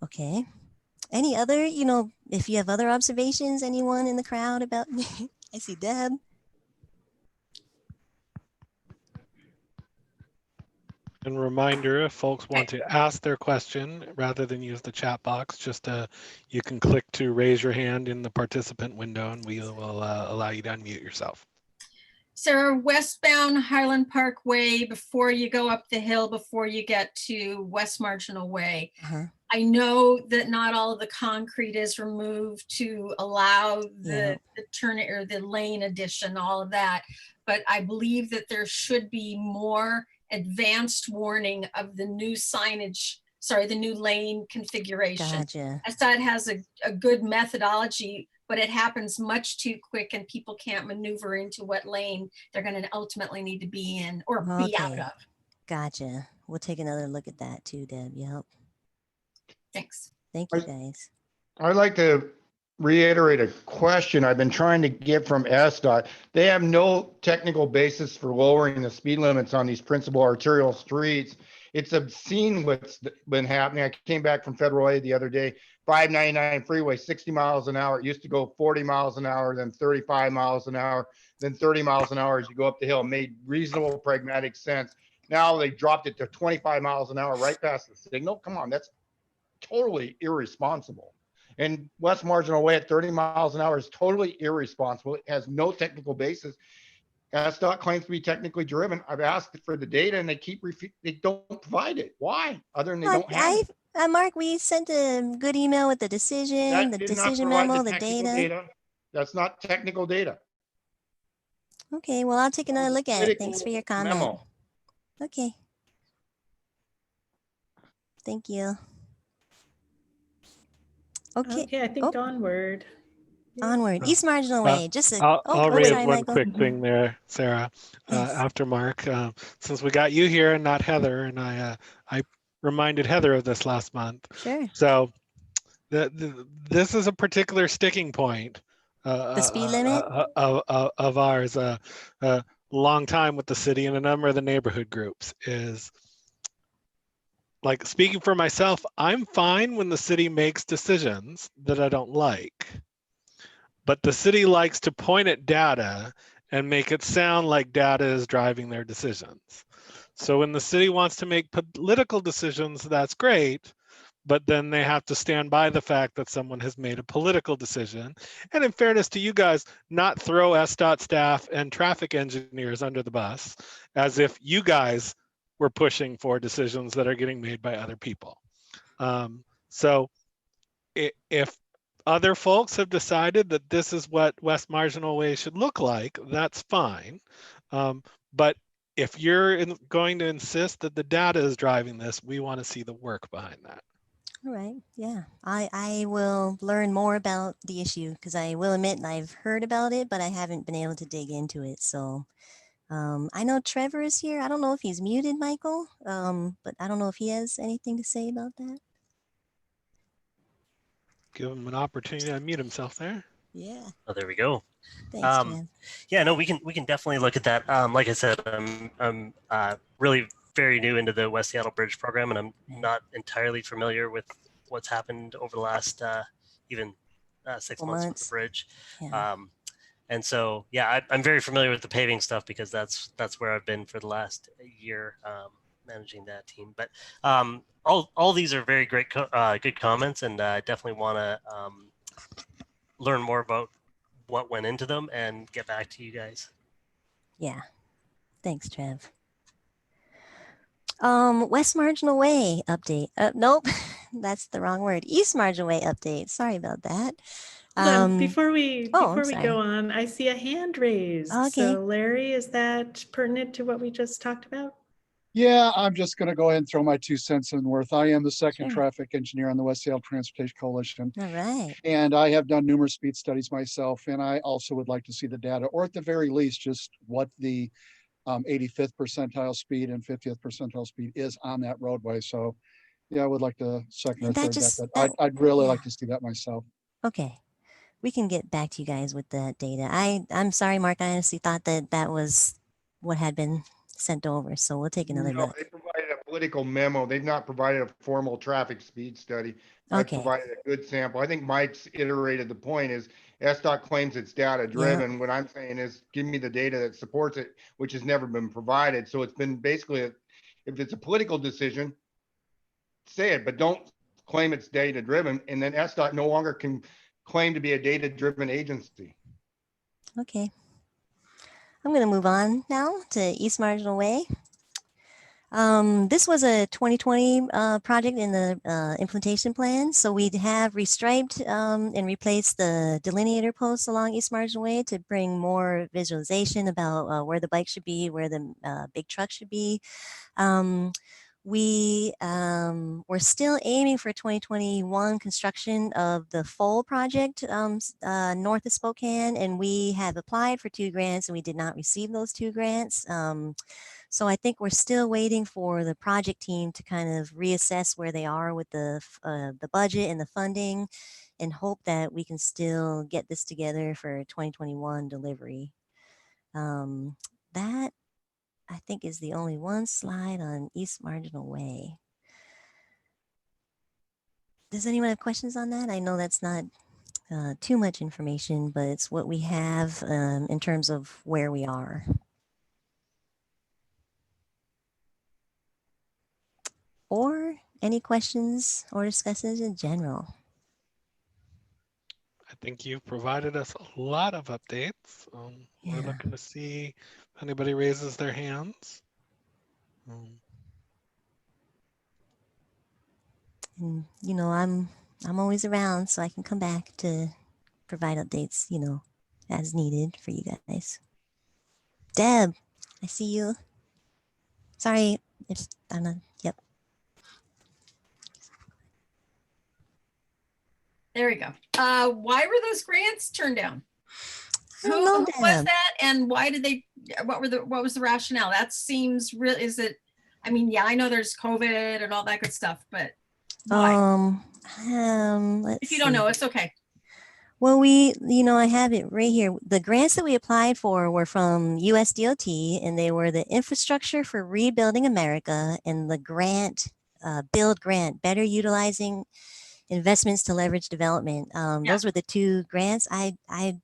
Okay. Any other, if you have other observations, anyone in the crowd about I see Deb. And reminder, if folks want to ask their question rather than use the chat box, just you can click to raise your hand in the participant window and we will allow you to unmute yourself. Sarah, westbound Highland Park Way, before you go up the hill, before you get to West Marginal Way. Uh-huh. I know that not all of the concrete is removed to allow the turn or the lane addition, all of that. But I believe that there should be more advanced warning of the new signage, the new lane configuration. Gotcha. I thought it has a good methodology, but it happens much too quick and people can't maneuver into what lane they're going to ultimately need to be in or be out of. Gotcha. We'll take another look at that too, Deb. Yep. Thanks. Thank you, guys. I'd like to reiterate a question I've been trying to get from SDOT. They have no technical basis for lowering the speed limits on these principal arterial streets. It's obscene what's been happening. I came back from Federal Aid the other day, 599 freeway, 60 miles an hour. It used to go 40 miles an hour, then 35 miles an hour, then 30 miles an hour as you go up the hill. It made reasonable, pragmatic sense. Now they dropped it to 25 miles an hour right past the signal. Come on, that's totally irresponsible. And West Marginal Way at 30 miles an hour is totally irresponsible. It has no technical basis. SDOT claims to be technically driven. I've asked for the data and they don't provide it. Why? Other than they don't have it. Mark, we sent a good email with the decision, the decision memo, the data. That's not technical data. Okay, well, I'll take another look at it. Thanks for your comment. Memo. Okay. Thank you. Okay, I think onward. Onward, East Marginal Way. I'll raise sorry, one Michael. quick thing there, Sarah. Yes. After Mark, since we got you here and not Heather, and I reminded Heather of this last month. Sure. So this is a particular sticking point. The speed limit of ours. Long time with the city and a number of the neighborhood groups is. Like, speaking for myself, I'm fine when the city makes decisions that I don't like. But the city likes to point at data and make it sound like data is driving their decisions. So when the city wants to make political decisions, that's great, but then they have to stand by the fact that someone has made a political decision. And in fairness to you guys, not throw SDOT staff and traffic engineers under the bus as if you guys were pushing for decisions that are getting made by other people. So if other folks have decided that this is what West Marginal Way should look like, that's fine. But if you're going to insist that the data is driving this, we want to see the work behind that. All right. Yeah, I will learn more about the issue because I will admit I've heard about it, but I haven't been able to dig into it. So I know Trevor is here. I don't know if he's muted, Michael, but I don't know if he has anything to say about that. Give him an opportunity to unmute himself there. Yeah. Oh, there we go. Thanks, Trev. Yeah, no, we can definitely look at that. Like I said, I'm really very new into the West Seattle Bridge program, and I'm not entirely familiar with what's happened over the last even 6 months with the bridge. Yeah. And so, yeah, I'm very familiar with the paving stuff because that's where I've been for the last year managing that team. But all these are very great, good comments, and I definitely want to learn more about what went into them and get back to you guys. Yeah. Thanks, Trev. West Marginal Way update. Nope. that's the wrong word. East Margin Way update. Sorry about that. Hold on, before we I'm go sorry. on, I see a hand raised. Okay. So Larry, is that pertinent to what we just talked about? Yeah, I'm just going to go ahead and throw my 2 cents in worth. I am the second Sure. traffic engineer on the West Seattle Transportation Coalition, All right. and I have done numerous speed studies myself. And I also would like to see the data, or at the very least, just what the 85th percentile speed and 50th percentile speed is on that roadway. So, yeah, I would like to second or And that third just- that, that- but I'd really yeah. like to see that myself. Okay. We can get back to you guys with that data. I'm sorry, Mark. I honestly thought that that was what had been sent over. So we'll take another No, look. they provided a political memo. They've not provided a formal traffic speed study. I Okay. provided a good sample. I think Mike's iterated the point is SDOT claims it's data driven. What I'm saying is give me the data that supports it, which has never been provided. So it's been basically, if it's a political decision, say it, but don't claim it's data driven. And then SDOT no longer can claim to be a data driven agency. Okay. I'm going to move on now to East Marginal Way. This was a 2020 project in the implementation plan. So we have restriped and replaced the delineator posts along East Marginal Way to bring more visualization about where the bike should be, where the big truck should be. We're still aiming for 2021 construction of the full project north of Spokane, and we have applied for 2 grants and we did not receive those 2 grants. So I think we're still waiting for the project team to kind of reassess where they are with the budget and the funding, and hope that we can still get this together for 2021 delivery. That I think is the only one slide on East Marginal Way. Does anyone have questions on that? I know that's not too much information, but it's what we have in terms of where we are. Or any questions or discussions in general? I think you've provided us a lot of updates. We're Yeah. looking to see if anybody raises their hands. And, you know, I'm always around, so I can come back to provide updates, you know, as needed for you guys. Deb, I see you. Sorry, if I'm not. Yep. There we go. Why were those grants turned down? I don't know, Who was Deb. that, and why did they? What was the rationale? That seems real. Is it? I mean, yeah, I know there's COVID and all that good stuff, but why? Let's If you don't see. know, it's okay. Well, I have it right here. The grants that we applied for were from USDOT, and they were the Infrastructure for Rebuilding America and the Build Grant, Better Utilizing Investments to Leverage Development. Yeah. Those were the 2 grants. I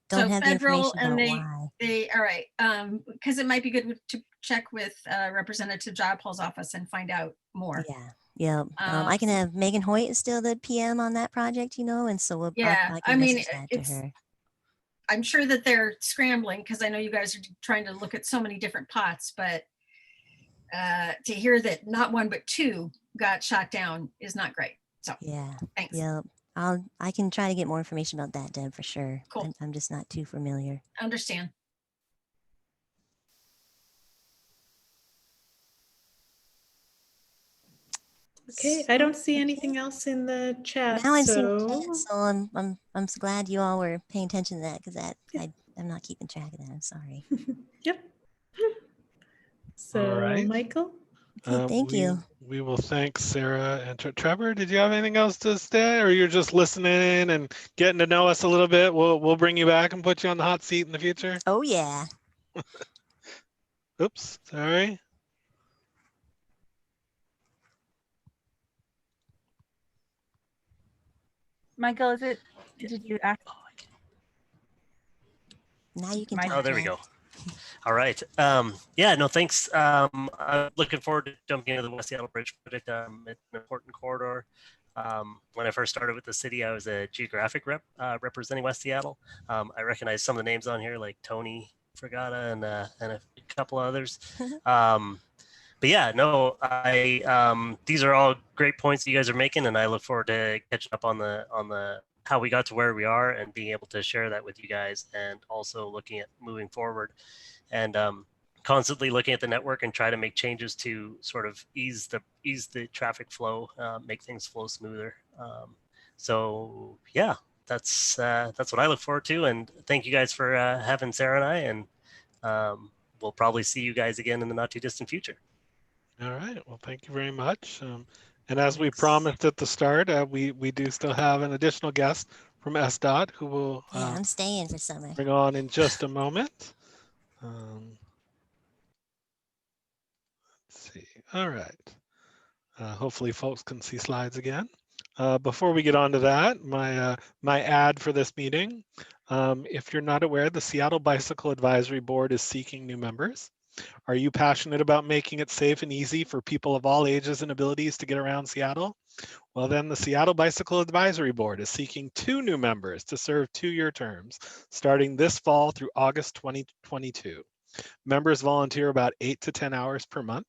don't have the information about why. They all right. Because it might be good to check with Representative Jayapal's office and find out more. Yeah. Yeah. I can have Megan Hoyt is still the PM on that project, and so I can message that to her. I'm sure that they're scrambling because I know you guys are trying to look at so many different pots, but to hear that not 1 but 2 got shot down is not great. So yeah. Thanks. Yeah. I can try to get more information about that, Deb, for sure. Cool. I'm just not too familiar. Understand. Okay, I don't see anything else in the chat. Now I'm so seeing chat, so I'm so glad you all were paying attention to that, because I'm not keeping track of that. I'm sorry. Yep. So right. Michael? Okay, thank you. We will thank Sarah and Trevor. Did you have anything else to say, or you're just listening and getting to know us a little bit? We'll bring you back and put you on the hot seat in the future. Oh yeah. Oops, sorry. Michael, did you ask? Now you can My- talk. Oh, there we now. go. All right. Yeah, no, thanks. I'm looking forward to jumping into the West Seattle Bridge project. It's an important corridor. When I first started with the city, I was a geographic rep representing West Seattle. I recognize some of the names on here, like Tony Fragata and a couple others. but yeah, no, these are all great points that you guys are making, and I look forward to catching up on the how we got to where we are and being able to share that with you guys, and also looking at moving forward, and constantly looking at the network and try to make changes to sort of ease the traffic flow, make things flow smoother. So yeah, that's what I look forward to, and thank you guys for having Sarah and I, and we'll probably see you guys again in the not too distant future. All right. Well, thank you very much. And as we Thanks. promised at the start, we do still have an additional guest from SDOT who will Yeah, I'm staying for summer. bring on in just a moment. Let's see. All right. Hopefully folks can see slides again. Before we get on to that, my ad for this meeting. If you're not aware, the Seattle Bicycle Advisory Board is seeking new members. Are you passionate about making it safe and easy for people of all ages and abilities to get around Seattle? Well, then the Seattle Bicycle Advisory Board is seeking 2 new members to serve 2-year terms, starting this fall through August 2022. Members volunteer about 8 to 10 hours per month.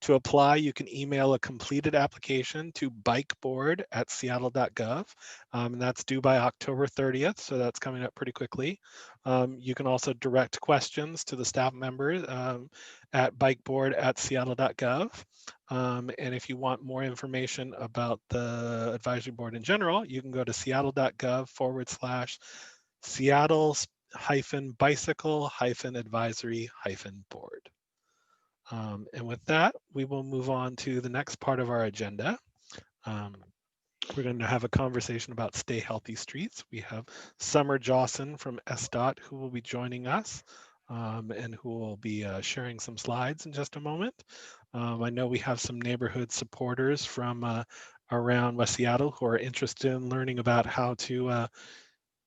To apply, you can email a completed application to bikeboard@seattle.gov. And that's due by October 30th, so that's coming up pretty quickly. You can also direct questions to the staff members at bikeboard@seattle.gov. And if you want more information about the advisory board in general, you can go to seattle.gov/Seattle-bicycle-advisory-board. And with that, we will move on to the next part of our agenda. We're going to have a conversation about Stay Healthy Streets. We have Summer Jawson from SDOT who will be joining us and who will be sharing some slides in just a moment. I know we have some neighborhood supporters from around West Seattle who are interested in learning about how to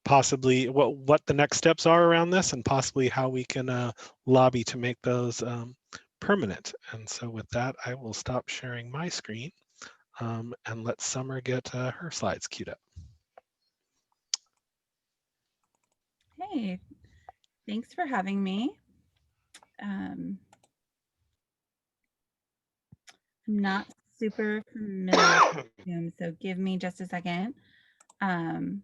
possibly what the next steps are around this, and possibly how we can lobby to make those permanent. And so with that, I will stop sharing my screen and let Summer get her slides queued up. Hey, thanks for having me. I'm not super familiar with Zoom, so give me just a second. I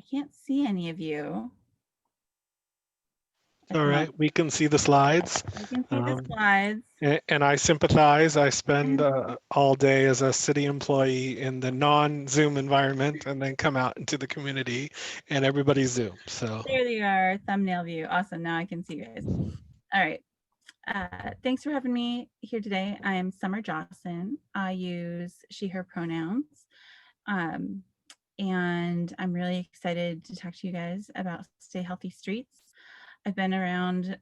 can't see any of you. All right, we can see the slides. We can see the slides. And I sympathize. I spend all day as a city employee in the non-Zoom environment and then come out into the community and everybody's Zoom. So there they are, thumbnail view. Awesome, now I can see you guys. All right. Thanks for having me here today. I am Summer Jawson. I use she, her pronouns. And I'm really excited to talk to you guys about Stay Healthy Streets. I've been around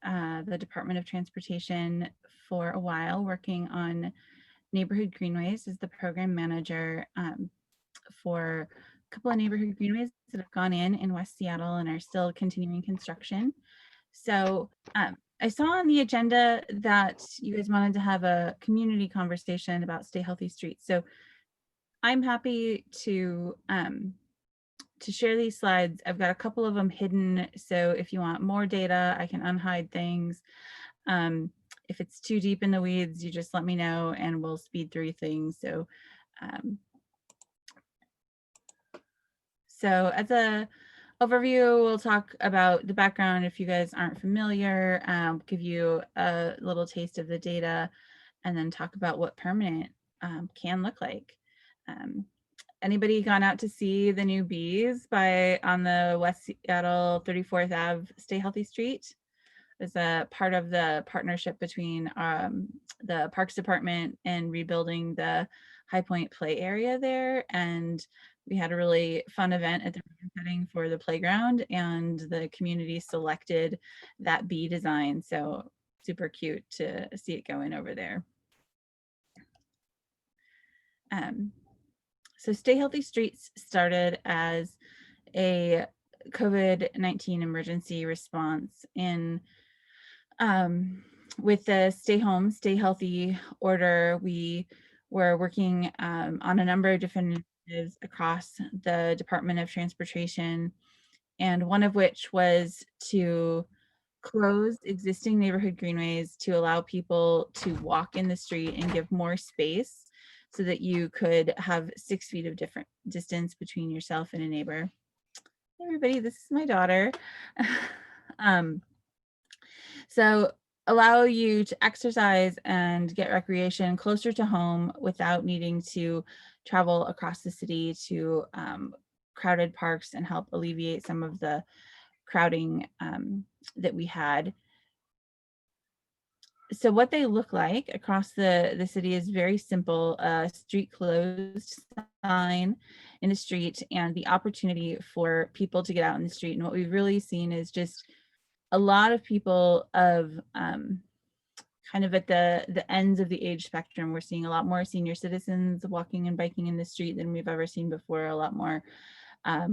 the Department of Transportation for a while, working on neighborhood greenways as the program manager for a couple of neighborhood greenways that have gone in West Seattle and are still continuing construction. So I saw on the agenda that you guys wanted to have a community conversation about Stay Healthy Streets. So I'm happy to share these slides. I've got a couple of them hidden, so if you want more data, I can unhide things. If it's too deep in the weeds, you just let me know and we'll speed through things. So as a overview, we'll talk about the background if you guys aren't familiar, give you a little taste of the data, and then talk about what permanent can look like. Anybody gone out to see the new bees on the West Seattle 34th Ave Stay Healthy Street? It's a part of the partnership between the Parks Department and rebuilding the High Point play area there. And we had a really fun event at the ribbon cutting for the playground, and the community selected that bee design. So super cute to see it going over there. So Stay Healthy Streets started as a COVID-19 emergency response with the Stay Home, Stay Healthy order. We were working on a number of different initiatives across the Department of Transportation, and one of which was to closed existing neighborhood greenways to allow people to walk in the street and give more space so that you could have 6 feet of different distance between yourself and a neighbor. Hey everybody, this is my daughter. So allow you to exercise and get recreation closer to home without needing to travel across the city to crowded parks and help alleviate some of the crowding that we had. So what they look like across the city is very simple: a street closed sign in a street and the opportunity for people to get out in the street. And what we've really seen is just a lot of people of kind of at the ends of the age spectrum. We're seeing a lot more senior citizens walking and biking in the street than we've ever seen before, a lot more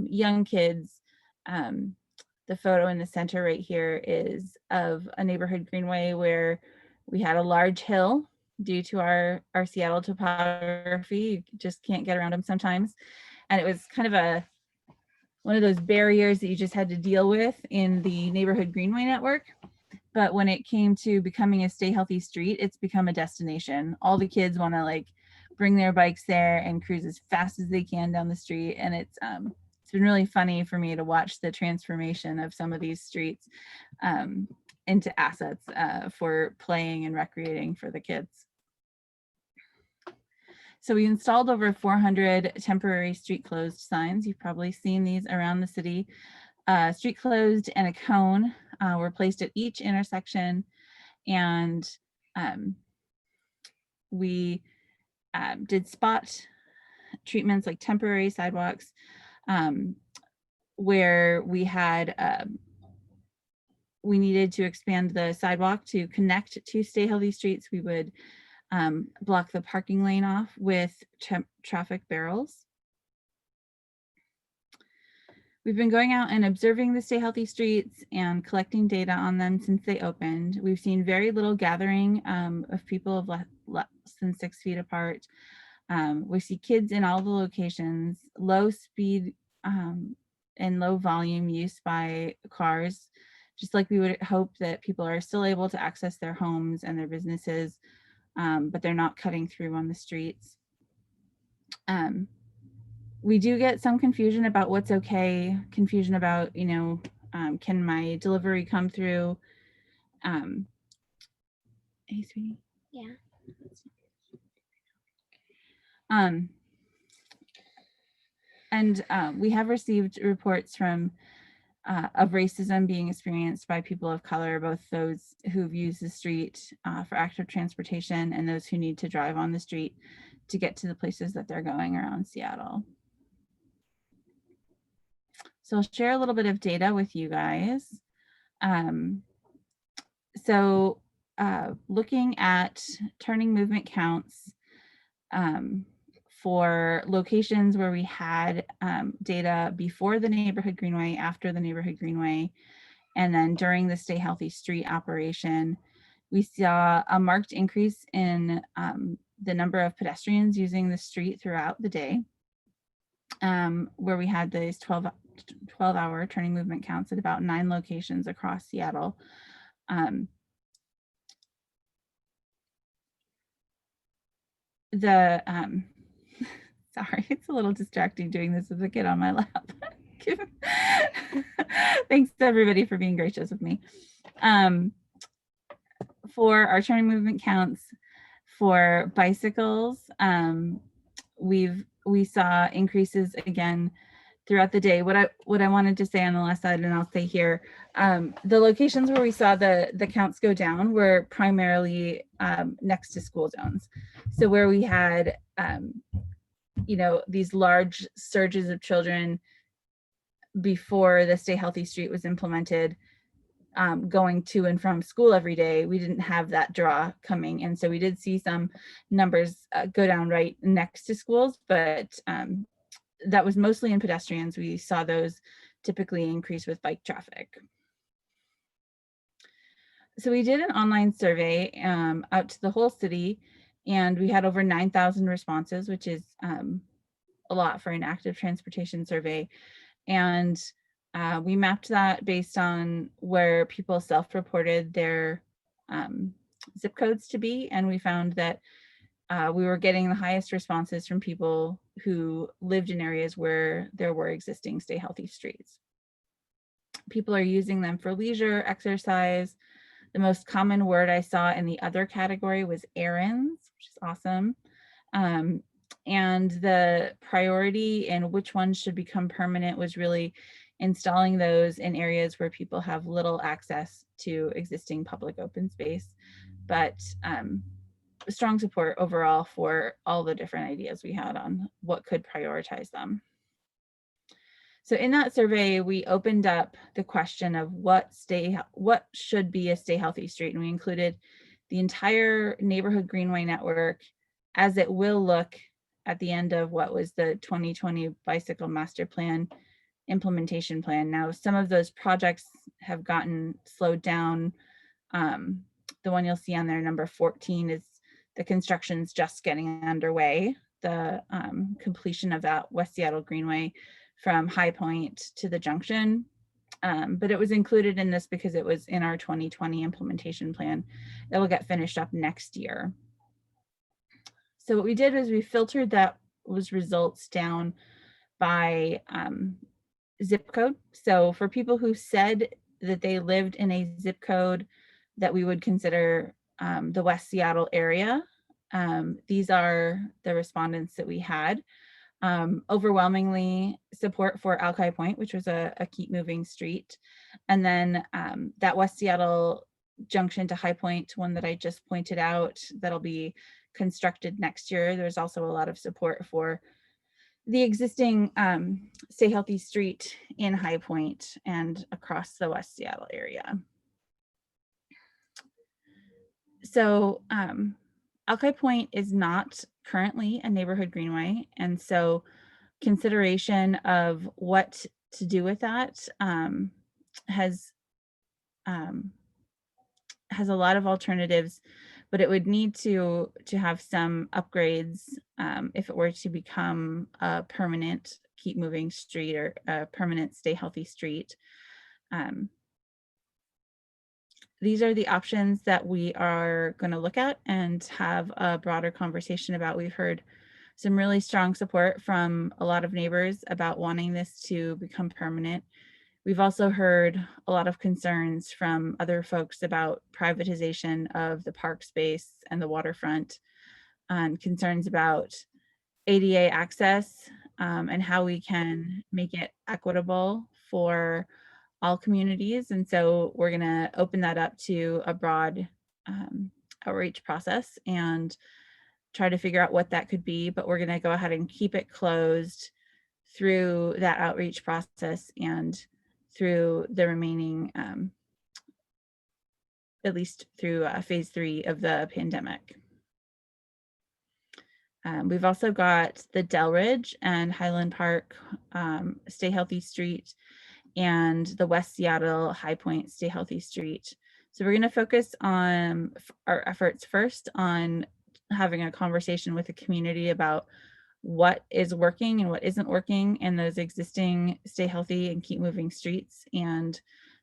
young kids. The photo in the center right here is of a neighborhood greenway where we had a large hill due to our Seattle topography. You just can't get around them sometimes. And it was kind of one of those barriers that you just had to deal with in the neighborhood greenway network. But when it came to becoming a Stay Healthy Street, it's become a destination. All the kids want to like bring their bikes there and cruise as fast as they can down the street. And it's been really funny for me to watch the transformation of some of these streets into assets for playing and recreating for the kids. So we installed over 400 temporary street closed signs. You've probably seen these around the city. Street closed and a cone were placed at each intersection, and we did spot treatments like temporary sidewalks where we had we needed to expand the sidewalk to connect to Stay Healthy Streets. We would block the parking lane off with traffic barrels. We've been going out and observing the Stay Healthy Streets and collecting data on them since they opened. We've seen very little gathering of people of less than 6 feet apart. We see kids in all the locations, low speed and low volume use by cars, just like we would hope that people are still able to access their homes and their businesses, but they're not cutting through on the streets. We do get some confusion about what's okay, confusion about, can my delivery come through? Hey, sweetie. Yeah. And we have received reports from of racism being experienced by people of color, both those who've used the street for active transportation and those who need to drive on the street to get to the places that they're going around Seattle. So I'll share a little bit of data with you guys. Looking at turning movement counts for locations where we had data before the neighborhood greenway, after the neighborhood greenway, and then during the Stay Healthy Street operation, we saw a marked increase in the number of pedestrians using the street throughout the day, where we had these 12-hour turning movement counts at about 9 locations across Seattle. Sorry, it's a little distracting doing this with a kid on my lap. Thanks to everybody for being gracious with me. For our turning movement counts for bicycles, we saw increases again throughout the day. What I wanted to say on the left side, and I'll say here, the locations where we saw the counts go down were primarily next to school zones. So where we had these large surges of children before the Stay Healthy Street was implemented, going to and from school every day, we didn't have that draw coming. And so we did see some numbers go down right next to schools, but that was mostly in pedestrians. We saw those typically increase with bike traffic. So we did an online survey out to the whole city, and we had over 9,000 responses, which is a lot for an active transportation survey. And We mapped that based on where people self-reported their zip codes to be, and we found that we were getting the highest responses from people who lived in areas where there were existing Stay Healthy streets. People are using them for leisure, exercise. The most common word I saw in the other category was errands, which is awesome. And the priority in which ones should become permanent was really installing those in areas where people have little access to existing public open space, but strong support overall for all the different ideas we had on what could prioritize them. So in that survey, we opened up the question of what should be a Stay Healthy street, and we included the entire neighborhood greenway network as it will look at the end of what was the 2020 bicycle master plan implementation plan. Now, some of those projects have gotten slowed down. The one you'll see on there, number 14, is the construction's just getting underway. The completion of that West Seattle Greenway from High Point to the junction. But it was included in this because it was in our 2020 implementation plan. It'll get finished up next year. So what we did was we filtered those results down by zip code. So for people who said that they lived in a zip code that we would consider the West Seattle area, these are the respondents that we had. Overwhelmingly support for Alki Point, which was a keep moving street. And then that West Seattle junction to High Point, one that I just pointed out, that'll be constructed next year. There's also a lot of support for the existing Stay Healthy street in High Point and across the West Seattle area. So Alki Point is not currently a neighborhood greenway, and so consideration of what to do with that has a lot of alternatives, but it would need to have some upgrades if it were to become a permanent keep moving street or a permanent Stay Healthy street. These are the options that we are going to look at and have a broader conversation about. We've heard some really strong support from a lot of neighbors about wanting this to become permanent. We've also heard a lot of concerns from other folks about privatization of the park space and the waterfront, and concerns about ADA access and how we can make it equitable for all communities. And so we're going to open that up to a broad outreach process and try to figure out what that could be, but we're going to go ahead and keep it closed through that outreach process and through the remaining, at least through phase 3 of the pandemic. We've also got the Delridge and Highland Park Stay Healthy Street and the West Seattle High Point Stay Healthy Street. So we're going to focus on our efforts first on having a conversation with the community about what is working and what isn't working in those existing Stay Healthy and Keep Moving streets. And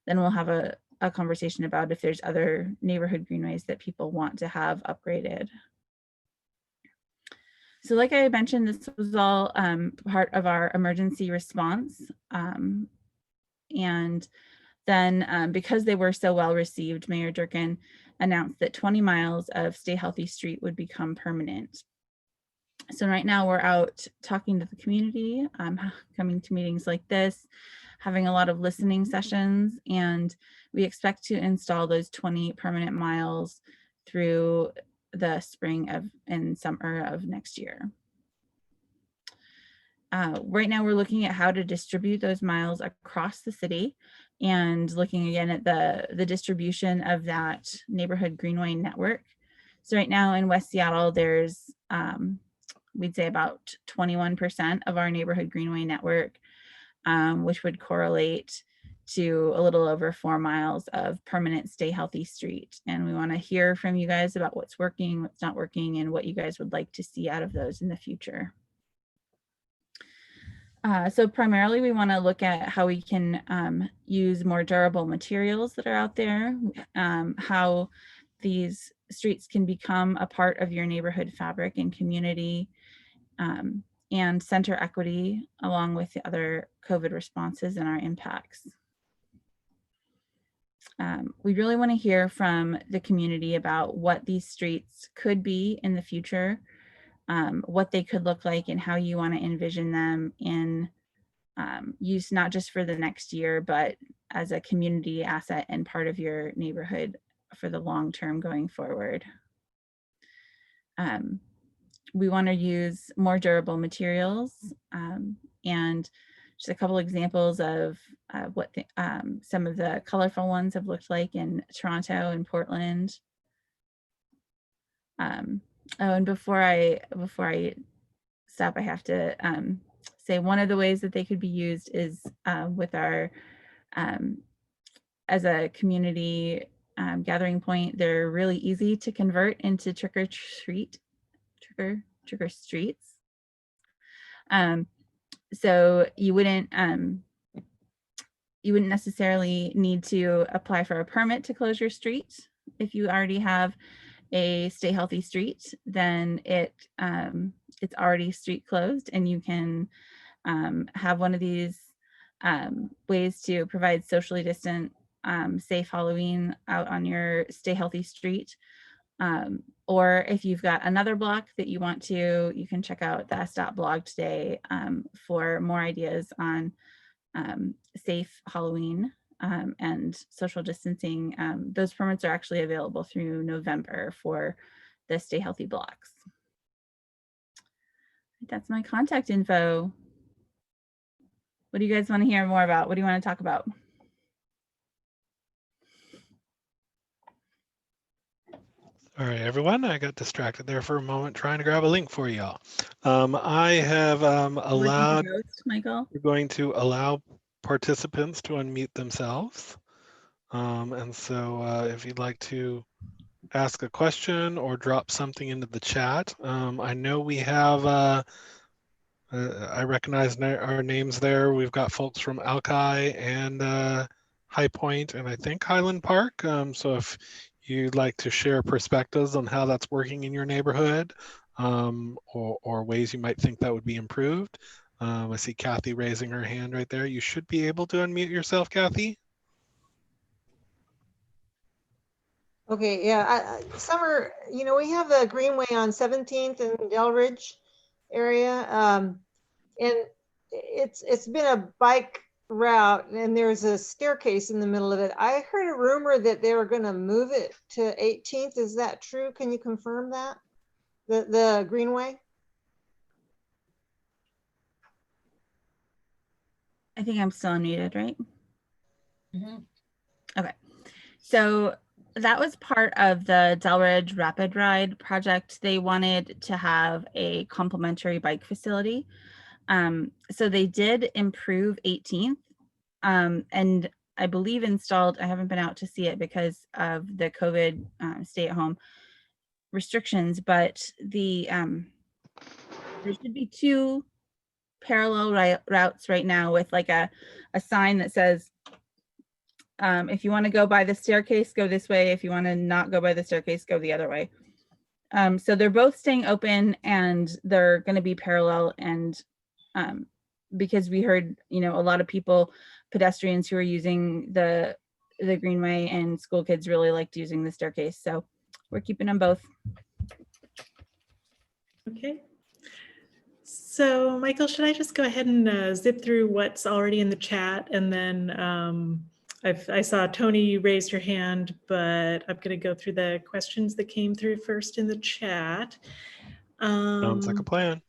then we'll have a conversation about if there's other neighborhood greenways that people want to have upgraded. So like I mentioned, this was all part of our emergency response. And then because they were so well received, Mayor Durkin announced that 20 miles of Stay Healthy Street would become permanent. So right now we're out talking to the community, coming to meetings like this, having a lot of listening sessions, and we expect to install those 20 permanent miles through the spring and summer of next year. Right now we're looking at how to distribute those miles across the city and looking again at the distribution of that neighborhood greenway network. So right now in West Seattle, there's we'd say about 21% of our neighborhood greenway network, which would correlate to a little over 4 miles of permanent Stay Healthy street. And we want to hear from you guys about what's working, what's not working, and what you guys would like to see out of those in the future. So primarily we want to look at how we can use more durable materials that are out there, how these streets can become a part of your neighborhood fabric and community, and center equity along with the other COVID responses and our impacts. We really want to hear from the community about what these streets could be in the future, what they could look like, and how you want to envision them in use, not just for the next year, but as a community asset and part of your neighborhood for the long term going forward. We want to use more durable materials, and just a couple examples of what some of the colorful ones have looked like in Toronto and Portland. Oh, and before I stop, I have to say one of the ways that they could be used is with our, as a community gathering point. They're really easy to convert into trick or streets. So you wouldn't necessarily need to apply for a permit to close your street. If you already have a Stay Healthy street, then it's already street closed, and you can have one of these ways to provide socially distant, safe Halloween out on your Stay Healthy street. Or if you've got another block that you want to, you can check out the SDOT blog today for more ideas on safe Halloween and social distancing. Those permits are actually available through November for the Stay Healthy blocks. That's my contact info. What do you guys want to hear more about? What do you want to talk about? All right, everyone, I got distracted there for a moment trying to grab a link for y'all. I have allowed, Michael? we're going to allow participants to unmute themselves. And so if you'd like to ask a question or drop something into the chat, I know we have, I recognize our names there. We've got folks from Alki and High Point and I think Highland Park. So if you'd like to share perspectives on how that's working in your neighborhood, or ways you might think that would be improved. I see Kathy raising her hand right there. You should be able to unmute yourself, Kathy. Okay, yeah, Summer, you know, we have the Greenway on 17th and Delridge area, and it's been a bike route, and there's a staircase in the middle of it. I heard a rumor that they were going to move it to 18th. Is that true? Can you confirm that? The Greenway? I think I'm still unmuted, right? Mm-hmm. Okay. So that was part of the Delridge Rapid Ride project. They wanted to have a complimentary bike facility. So they did improve 18th, and I believe installed, I haven't been out to see it because of the COVID stay at home restrictions, but the there should be two parallel routes right now with like a sign that says, if you want to go by the staircase, go this way. If you want to not go by the staircase, go the other way. So they're both staying open and they're going to be parallel. And because we heard, you know, a lot of people, pedestrians who are using the Greenway, and school kids really liked using the staircase. So we're keeping them both. Okay. So Michael, should I just go ahead and zip through what's already in the chat? And then I saw Tony, you raised your hand, but I'm going to go through the questions that came through first in the chat. Sounds like a plan.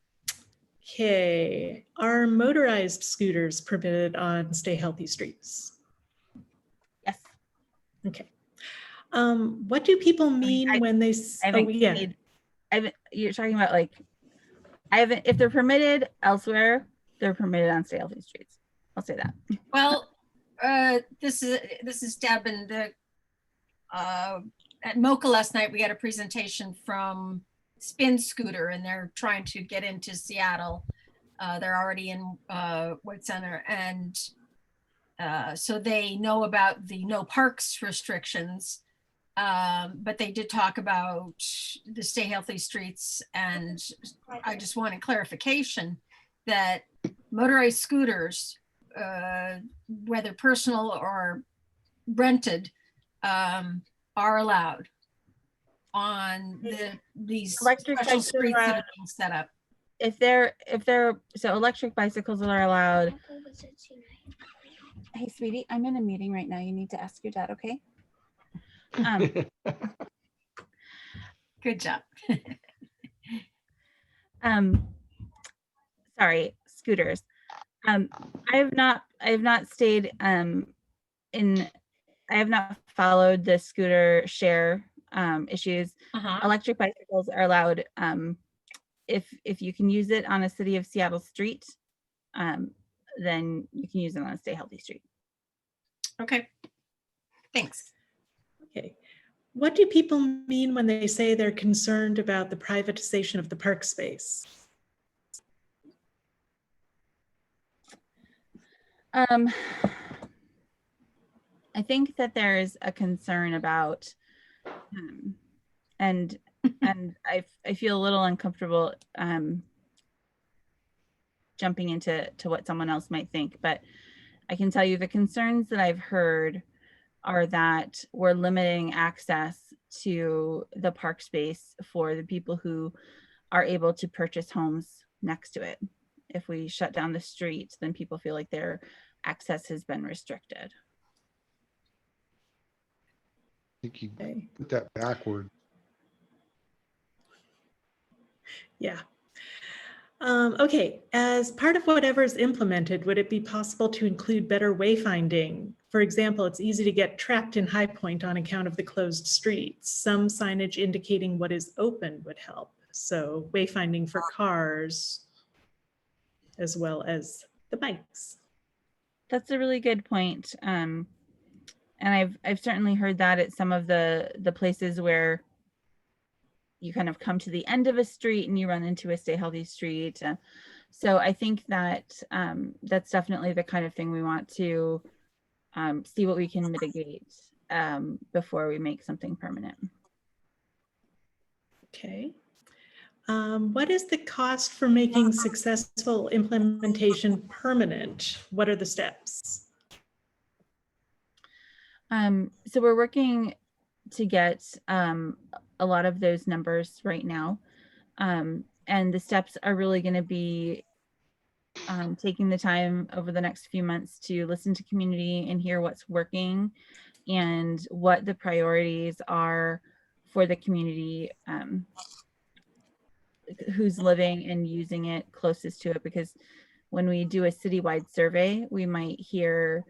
Okay. Are motorized scooters permitted on Stay Healthy streets? Yes. Okay. What do people mean when they, you're talking about like, if they're permitted elsewhere, they're permitted on Stay Healthy streets. I'll say that. Well, this is Deb, and at MoCA last night we had a presentation from Spin Scooter, and they're trying to get into Seattle. They're already in White Center, and so they know about the no parks restrictions. But they did talk about the Stay Healthy Streets, and I just wanted clarification that motorized scooters, whether personal or rented, are allowed on these Electric special bicycles streets are that allowed. are being set up. If they're so electric bicycles are allowed. Hey, sweetie, I'm in a meeting right now. You need to ask your dad, okay? Good job. Sorry, scooters. I have not stayed in. I have not followed the scooter share issues. Electric bicycles are allowed if you can use it on a City of Seattle street, then you can use it on a Stay Healthy street. Okay, thanks. Okay. What do people mean when they say they're concerned about the privatization of the park space? I think that there's a concern about, and I feel a little uncomfortable jumping into what someone else might think, but I can tell you the concerns that I've heard are that we're limiting access to the park space for the people who are able to purchase homes next to it. If we shut down the street, then people feel like their access has been restricted. I think you put that backward. Yeah. Okay, as part of whatever is implemented, would it be possible to include better wayfinding? For example, it's easy to get trapped in High Point on account of the closed streets. Some signage indicating what is open would help. So wayfinding for cars as well as the bikes. That's a really good point. And I've certainly heard that at some of the places where you kind of come to the end of a street and you run into a Stay Healthy street. So I think that that's definitely the kind of thing we want to see what we can mitigate before we make something permanent. Okay. What is the cost for making successful implementation permanent? What are the steps? So we're working to get a lot of those numbers right now. And the steps are really going to be taking the time over the next few months to listen to community and hear what's working and what the priorities are for the community who's living and using it closest to it. Because when we do a citywide survey, we might hear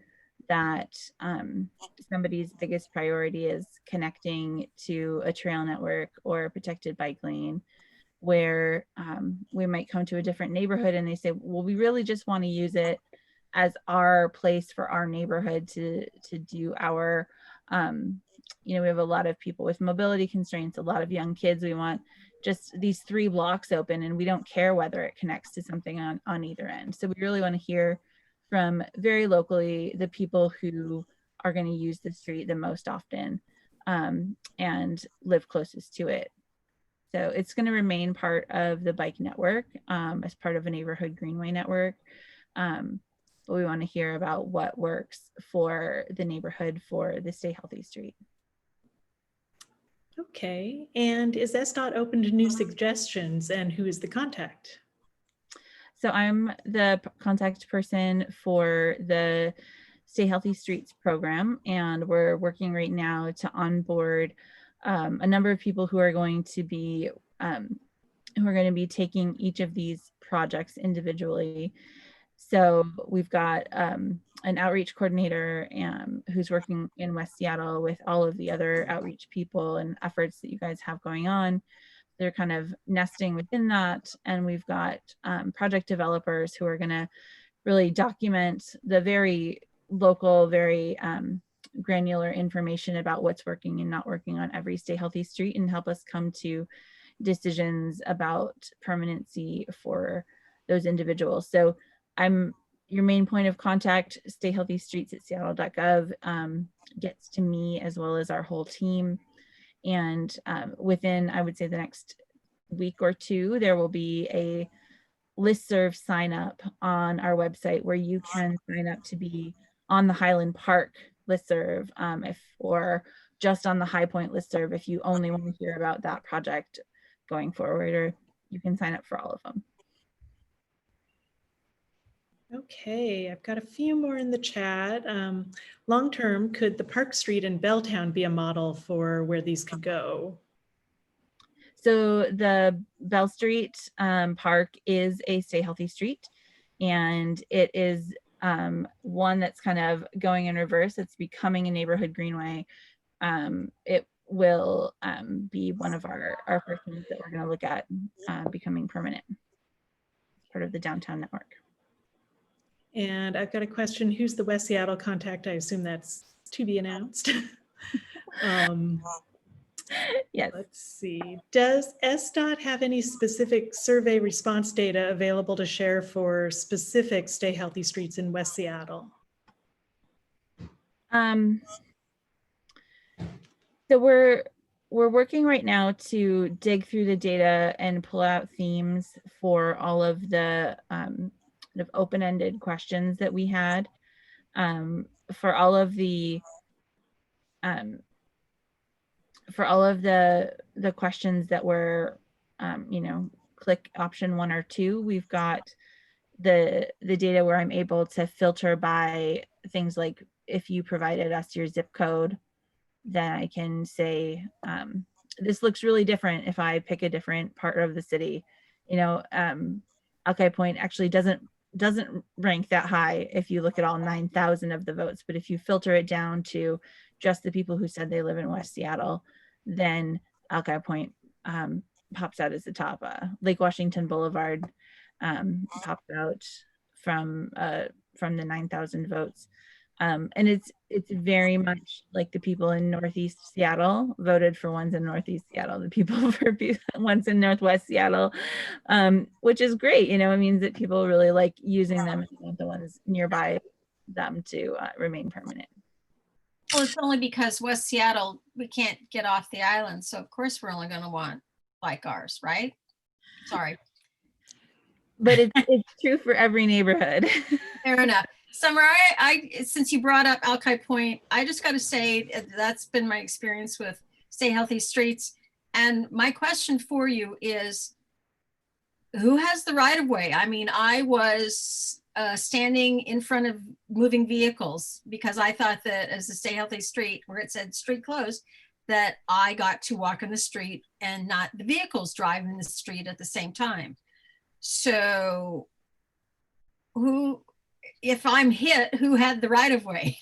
that somebody's biggest priority is connecting to a trail network or a protected bike lane, where we might come to a different neighborhood and they say, well, we really just want to use it as our place for our neighborhood to do our, we have a lot of people with mobility constraints, a lot of young kids. We want just these 3 blocks open and we don't care whether it connects to something on either end. So we really want to hear from very locally the people who are going to use the street the most often and live closest to it. So it's going to remain part of the bike network as part of a neighborhood greenway network. But we want to hear about what works for the neighborhood for the Stay Healthy street. Okay, and is SDOT open to new suggestions, and who is the contact? So I'm the contact person for the Stay Healthy Streets program, and we're working right now to onboard a number of people who are going to be taking each of these projects individually. So we've got an outreach coordinator who's working in West Seattle with all of the other outreach people and efforts that you guys have going on. They're kind of nesting within that. And we've got project developers who are going to really document the very local, very granular information about what's working and not working on every Stay Healthy street and help us come to decisions about permanency for those individuals. So I'm your main point of contact. Stay Healthy Streets at Seattle.gov gets to me as well as our whole team. And within, I would say, the next week or two, there will be a listserv sign up on our website where you can sign up to be on the Highland Park listserv, or just on the High Point listserv if you only want to hear about that project going forward, or you can sign up for all of them. Okay, I've got a few more in the chat. Long term, could the Park Street in Belltown be a model for where these could go? So the Bell Street Park is a Stay Healthy Street, and it is one that's kind of going in reverse. It's becoming a neighborhood greenway. It will be one of our first ones that we're going to look at becoming permanent, part of the downtown network. And I've got a question. Who's the West Seattle contact? I assume that's to be announced. Yes. Let's see. Does SDOT have any specific survey response data available to share for specific Stay Healthy Streets in West Seattle? So we're working right now to dig through the data and pull out themes for all of the kind of open-ended questions that we had. For all of the questions that were, click option 1 or 2, we've got the data where I'm able to filter by things like, if you provided us your zip code, then I can say, this looks really different if I pick a different part of the city. Alki Point actually doesn't rank that high if you look at all 9,000 of the votes, but if you filter it down to just the people who said they live in West Seattle, then Alki Point pops out as the top. Lake Washington Boulevard pops out from the 9,000 votes. And it's very much like the people in Northeast Seattle voted for ones in Northeast Seattle, the people for ones in Northwest Seattle, which is great. It means that people really like using them and want the ones nearby them to remain permanent. Well, it's only because West Seattle, we can't get off the island. So of course we're only going to want like ours, right? Sorry. But it's true for every neighborhood. Fair enough. Summer, since you brought up Alki Point, I just got to say that's been my experience with Stay Healthy Streets. And my question for you is, who has the right of way? I mean, I was standing in front of moving vehicles because I thought that as a Stay Healthy Street, where it said street closed, that I got to walk in the street and not the vehicles drive in the street at the same time. So if I'm hit, who had the right of way?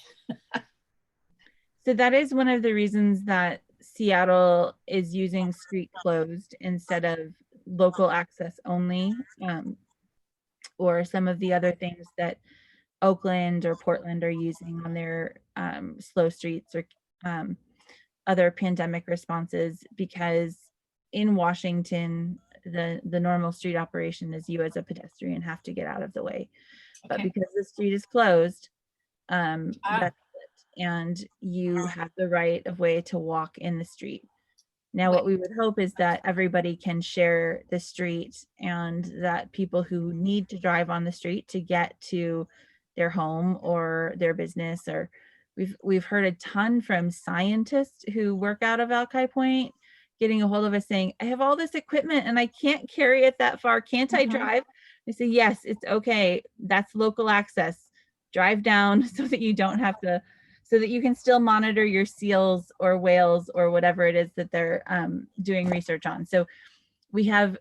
So that is one of the reasons that Seattle is using street closed instead of local access only, or some of the other things that Oakland or Portland are using on their slow streets or other pandemic responses, because in Washington, the normal street operation is you as a pedestrian have to get out of the way. But because the street is closed, that's it. And you have the right of way to walk in the street. Now, what we would hope is that everybody can share the street, and that people who need to drive on the street to get to their home or their business, or we've heard a ton from scientists who work out of Alki Point getting a hold of us saying, I have all this equipment and I can't carry it that far. Can't I drive? I say, yes, it's okay. That's local access. Drive down so that you don't have to, so that you can still monitor your seals or whales or whatever it is that they're doing research on. So we have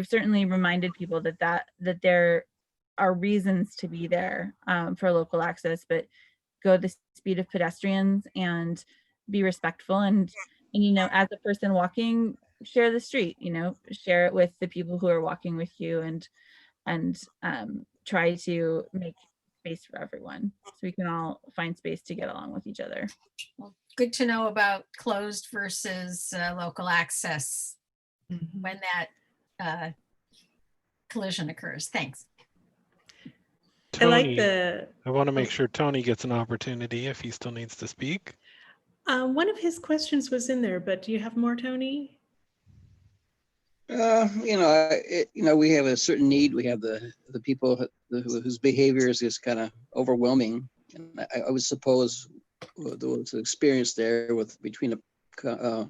certainly reminded people that there are reasons to be there for local access, but go the speed of pedestrians and be respectful. And as a person walking, share the street, share it with the people who are walking with you, and try to make space for everyone so we can all find space to get along with each other. Well, good to know about closed versus local access when that collision occurs. Thanks. I like Tony, the, I want to make sure Tony gets an opportunity if he still needs to speak. one of his questions was in there, but do you have more, Tony? We have a certain need. We have the people whose behavior is just kind of overwhelming. And I would suppose the experience there with between a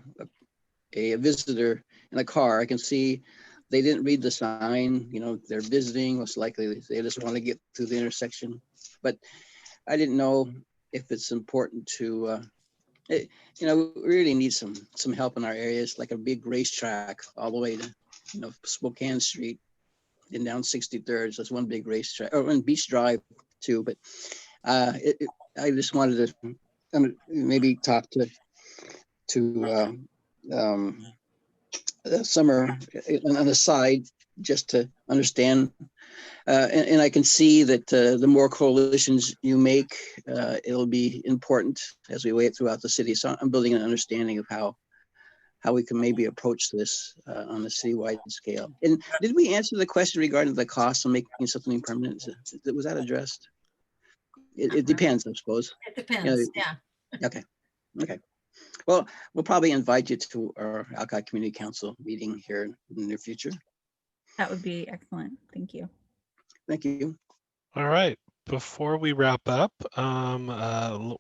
visitor in a car, I can see they didn't read the sign. They're visiting. Most likely, they just want to get through the intersection. But I didn't know if it's important to. We really need some help in our areas, like a big racetrack all the way to, Spokane Street and down 63rd. So it's one big racetrack, or on Beach Drive too. But I just wanted to maybe talk to Summer on the side just to understand. And I can see that the more coalitions you make, it'll be important as we wait throughout the city. So I'm building an understanding of how we can maybe approach this on a citywide scale. And did we answer the question regarding the cost of making something permanent? Was that addressed? It depends, I suppose. It depends, yeah. Okay. Well, we'll probably invite you to our Alki Community Council meeting here in the near future. That would be excellent. Thank you. Thank you. All right. Before we wrap up,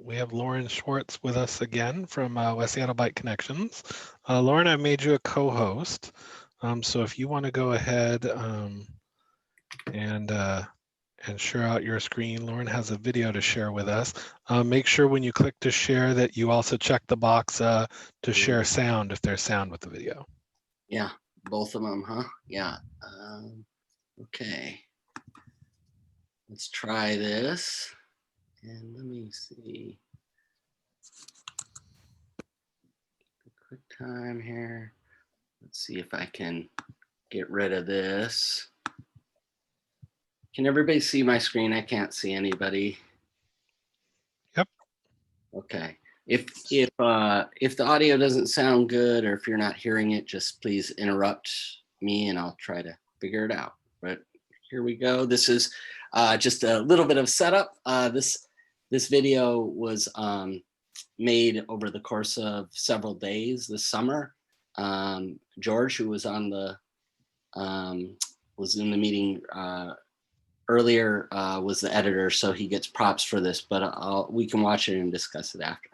we have Lauren Schwartz with us again from West Seattle Bike Connections. Lauren, I've made you a co-host. So if you want to go ahead and share out your screen, Lauren has a video to share with us. Make sure when you click to share that you also check the box to share sound if there's sound with the video. Yeah, both of them, huh? Yeah. Okay. Let's try this. And let me see. A quick time here. Let's see if I can get rid of this. Can everybody see my screen? I can't see anybody. Yep. Okay. If the audio doesn't sound good, or if you're not hearing it, just please interrupt me and I'll try to figure it out. But here we go. This is just a little bit of setup. This video was made over the course of several days this summer. George, who was on the was in the meeting earlier, was the editor, so he gets props for this. But we can watch it and discuss it after.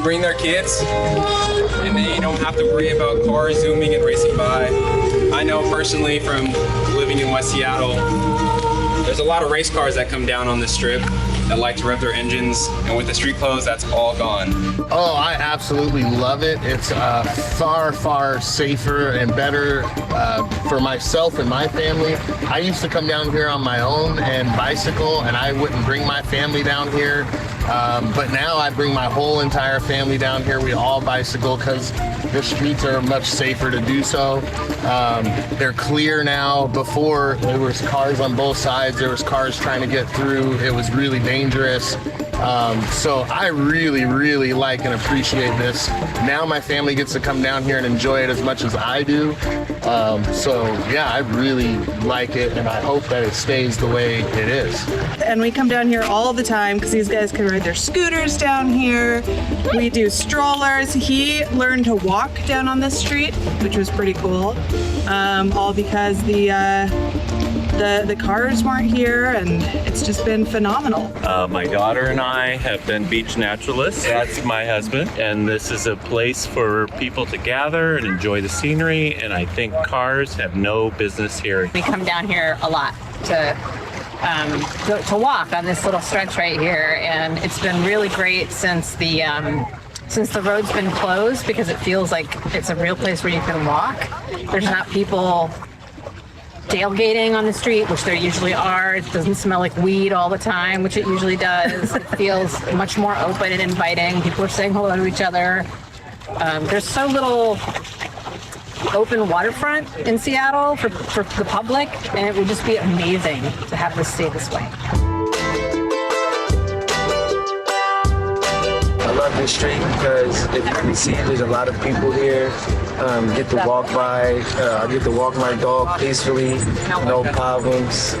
bring their kids and they don't have to worry about cars zooming and racing by. I know personally from living in West Seattle, there's a lot of race cars that come down on this strip that like to rev their engines, and with the street closed, that's all gone. Oh, I absolutely love it. It's far, far safer and better for myself and my family. I used to come down here on my own and bicycle, and I wouldn't bring my family down here. But now I bring my whole entire family down here. We all bicycle because the streets are much safer to do so. They're clear now. Before, there was cars on both sides. There was cars trying to get through. It was really dangerous. So I really, really like and appreciate this. Now my family gets to come down here and enjoy it as much as I do. So yeah, I really like it, and I hope that it stays the way it is. And we come down here all the time because these guys can ride their scooters down here. We do strollers. He learned to walk down on this street, which was pretty cool. All because the cars weren't here, and it's just been phenomenal. My daughter and I have been beach naturalists. That's my husband, and this is a place for people to gather and enjoy the scenery, and I think cars have no business here. We come down here a lot to walk on this little stretch right here, and it's been really great since the road's been closed, because it feels like it's a real place where you can walk. There's not people tailgating on the street, which there usually are. It doesn't smell like weed all the time, which it usually does. It feels much more open and inviting. People are saying hello to each other. There's so little open waterfront in Seattle for the public, and it would just be amazing to have this stay this way. I love this street because if you can see, there's a lot of people here. Get to walk by. I get to walk my dog peacefully, no problems.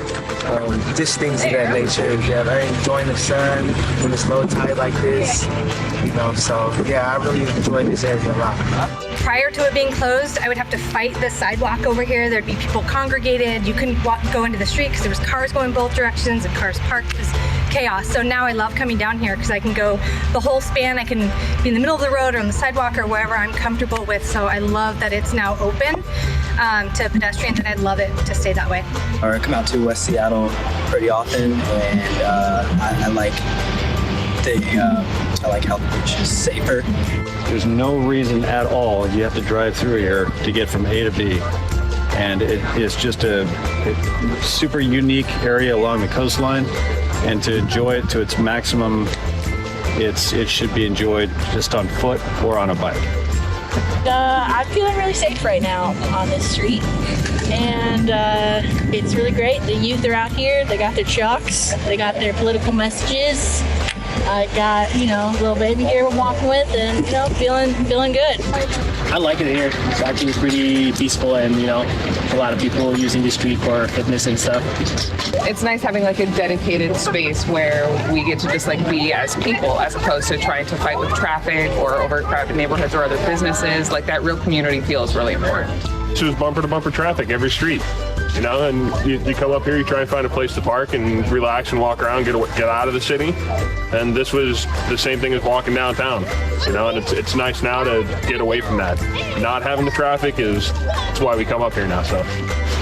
Just things of that nature. Yeah, I enjoy the sun when it's low tide like this. So yeah, I really enjoy this area a lot. Prior to it being closed, I would have to fight the sidewalk over here. There'd be people congregated. You couldn't go into the street because there was cars going both directions and cars parked. It was chaos. So now I love coming down here because I can go the whole span. I can be in the middle of the road or on the sidewalk or wherever I'm comfortable with. So I love that it's now open to pedestrians, and I'd love it to stay that way. I come out to West Seattle pretty often, and I like how the beach is safer. There's no reason at all you have to drive through here to get from A to B. And it is just a super unique area along the coastline, and to enjoy it to its maximum, it should be enjoyed just on foot or on a bike. I'm feeling really safe right now on this street, and it's really great. The youth are out here. They got their chalks. They got their political messages. I got, little baby here I'm walking with, and, feeling good. I like it here. It's actually pretty peaceful, and, a lot of people using the street for fitness and stuff. It's nice having like a dedicated space where we get to just like be as people, as opposed to trying to fight with traffic or overcrowded neighborhoods or other businesses. Like that real community feel is really important. There's bumper to bumper traffic every street, and you come up here, you try and find a place to park and relax and walk around, get out of the city. And this was the same thing as walking downtown, and it's nice now to get away from that. Not having the traffic that's why we come up here now. So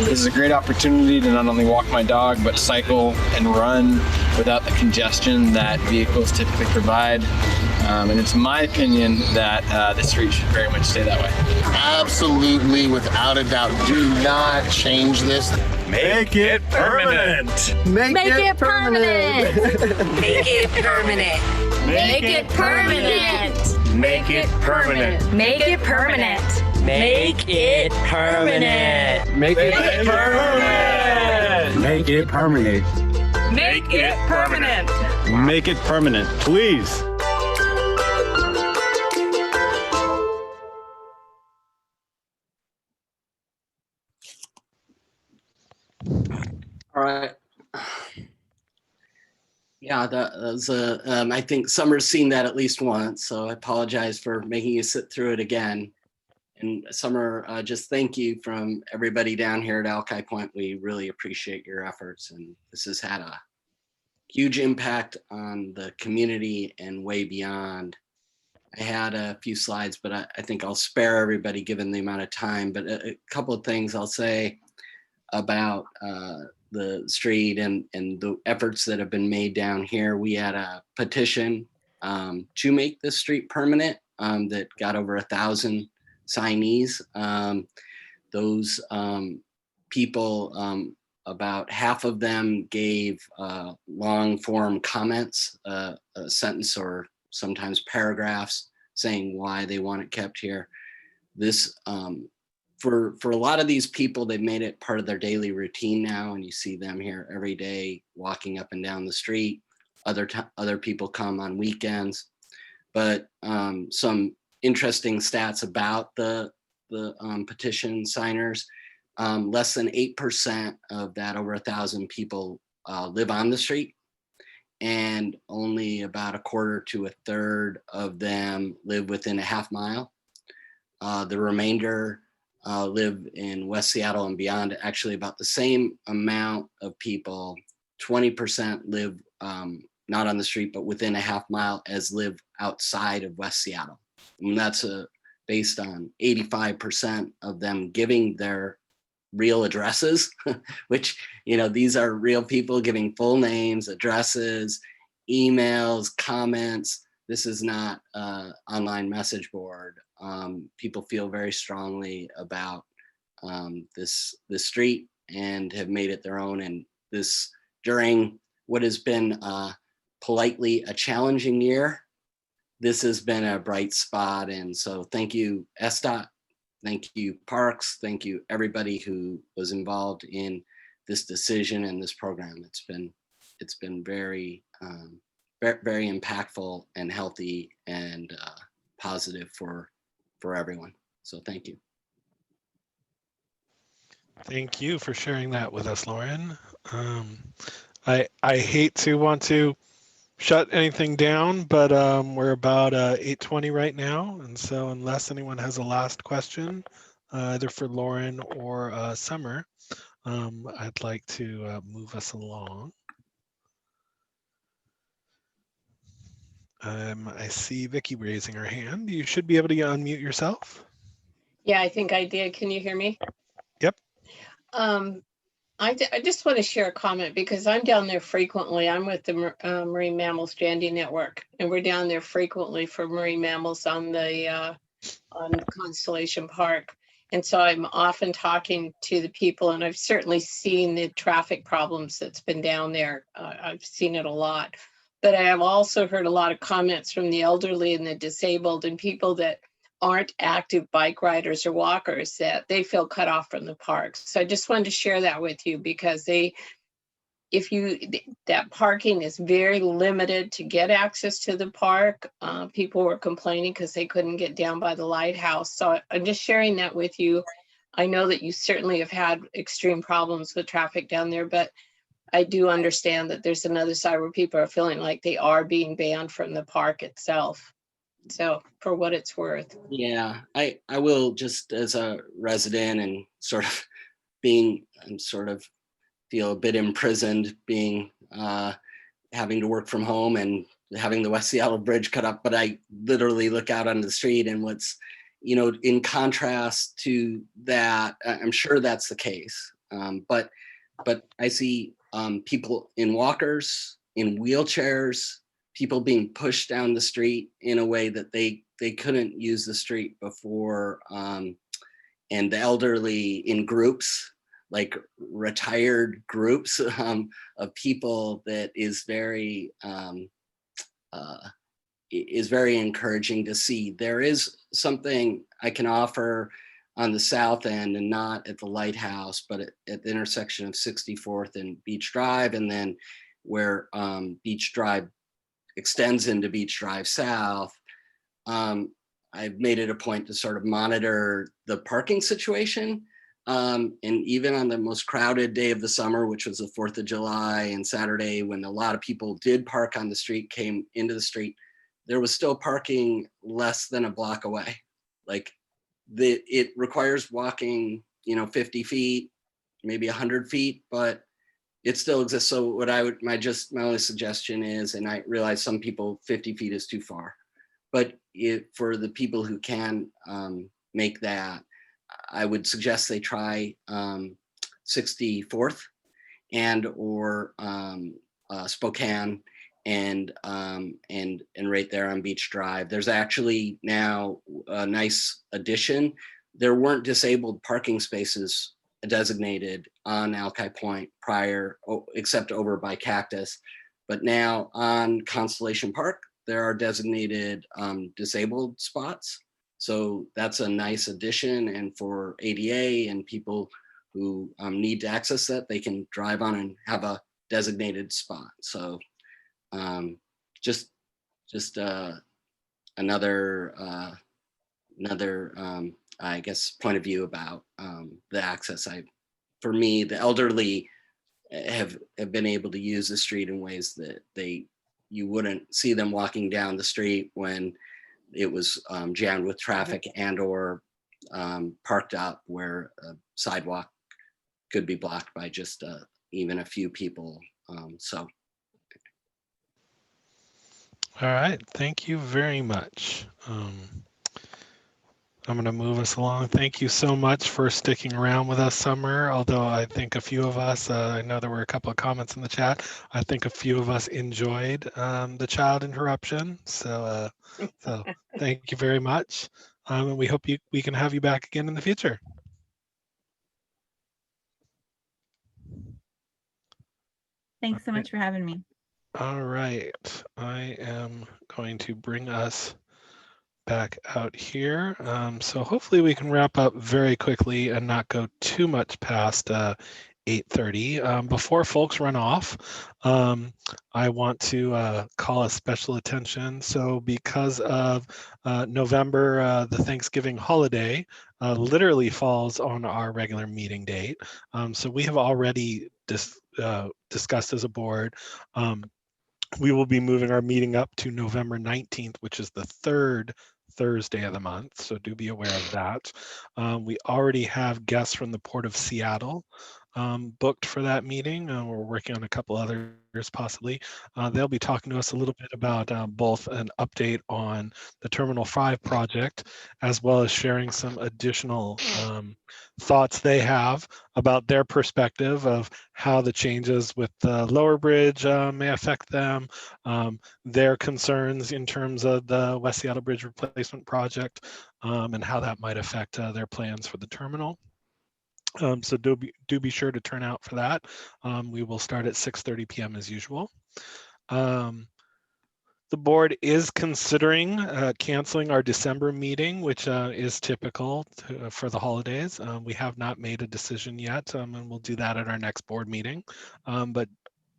this is a great opportunity to not only walk my dog, but cycle and run without the congestion that vehicles typically provide. And it's my opinion that this street should very much stay that way. Absolutely, without a doubt. Do not change this. Make it permanent. Make it permanent. Make it permanent. Make it permanent. Make it permanent. Make it permanent. Make it permanent. Make it permanent. Make it permanent. Make it permanent. Make it permanent, please. All right. Yeah, that was I think Summer's seen that at least once, so I apologize for making you sit through it again. And Summer, just thank you from everybody down here at Alki Point. We really appreciate your efforts, and this has had a huge impact on the community and way beyond I had a few slides, but I think I'll spare everybody given the amount of time. But a couple of things I'll say about the street and the efforts that have been made down here. We had a petition to make this street permanent that got over 1,000 signees. Those people, about half of them gave long form comments, a sentence or sometimes paragraphs saying why they want it kept here. This, for a lot of these people, they've made it part of their daily routine now, and you see them here every day walking up and down the street. Other people come on weekends, but some interesting stats about the petition signers. Less than 8% of that over 1,000 people live on the street, and only about a quarter to a third of them live within a half mile. The remainder live in West Seattle and beyond. Actually, about the same amount of people, 20% live not on the street, but within a half mile, as live outside of West Seattle. And that's based on 85% of them giving their real addresses, which, these are real people giving full names, addresses, emails, comments. This is not an online message board. People feel very strongly about this street and have made it their own. And this, during what has been politely a challenging year, this has been a bright spot. And so thank you, SDOT. Thank you, Parks. Thank you, everybody who was involved in this decision and this program. It's been very, very impactful and healthy and positive for everyone. So thank you. Thank you for sharing that with us, Lauren. I hate to want to shut anything down, but we're about 8:20 right now. And so unless anyone has a last question, either for Lauren or Summer, I'd like to move us along. I see Vicky raising her hand. You should be able to unmute yourself. Yeah, I think I did. Can you hear me? Yep. I just want to share a comment because I'm down there frequently. I'm with the Marine Mammal Stranding Network, and we're down there frequently for marine mammals on Constellation Park. And so I'm often talking to the people, and I've certainly seen the traffic problems that's been down there. I've seen it a lot, but I have also heard a lot of comments from the elderly and the disabled and people that aren't active bike riders or walkers, that they feel cut off from the parks. So I just wanted to share that with you because that parking is very limited to get access to the park. People were complaining because they couldn't get down by the lighthouse. So I'm just sharing that with you. I know that you certainly have had extreme problems with traffic down there, but I do understand that there's another side where people are feeling like they are being banned from the park itself. So for what it's worth. Yeah, I will, just as a resident and sort of feel a bit imprisoned being having to work from home and having the West Seattle Bridge cut up, but I literally look out onto the street and what's, in contrast to that, I'm sure that's the case. But I see people in walkers, in wheelchairs, people being pushed down the street in a way that they couldn't use the street before, and the elderly in groups, like retired groups of people, that is very encouraging to see. There is something I can offer on the south end, and not at the lighthouse, but at the intersection of 64th and Beach Drive, and then where Beach Drive extends into Beach Drive South. I've made it a point to sort of monitor the parking situation. And even on the most crowded day of the summer, which was the 4th of July and Saturday, when a lot of people did park on the street, came into the street, there was still parking less than a block away. Like it requires walking, 50 feet, maybe 100 feet, but it still exists. So what my only suggestion is, and I realize some people 50 feet is too far, but for the people who can make that, I would suggest they try 64th and or Spokane and right there on Beach Drive. There's actually now a nice addition. There weren't disabled parking spaces designated on Alki Point prior, except over by Cactus. But now on Constellation Park, there are designated disabled spots. So that's a nice addition. And for ADA and people who need to access that, they can drive on and have a designated spot. So just another I guess point of view about the access. For me, the elderly have been able to use the street in ways that you wouldn't see them walking down the street when it was jammed with traffic and or parked up where a sidewalk could be blocked by just even a few people. So. All right, thank you very much. I'm going to move us along. Thank you so much for sticking around with us, Summer. Although I think a few of us, I know there were a couple of comments in the chat. I think a few of us enjoyed the child interruption. So thank you very much. And we hope we can have you back again in the future. Thanks so much for having me. All right, I am going to bring us back out here. So hopefully we can wrap up very quickly and not go too much past 8:30. Before folks run off, I want to call a special attention. So because of November, the Thanksgiving holiday literally falls on our regular meeting date. So we have already discussed as a board, we will be moving our meeting up to November 19th, which is the third Thursday of the month. So do be aware of that. We already have guests from the Port of Seattle booked for that meeting. We're working on a couple others possibly. They'll be talking to us a little bit about both an update on the Terminal 5 project, as well as sharing some additional thoughts they have about their perspective of how the changes with the lower bridge may affect them, their concerns in terms of the West Seattle Bridge Replacement Project, and how that might affect their plans for the terminal. So do be sure to turn out for that. We will start at 6:30 p.m. as usual. The board is considering canceling our December meeting, which is typical for the holidays. We have not made a decision yet, and we'll do that at our next board meeting. But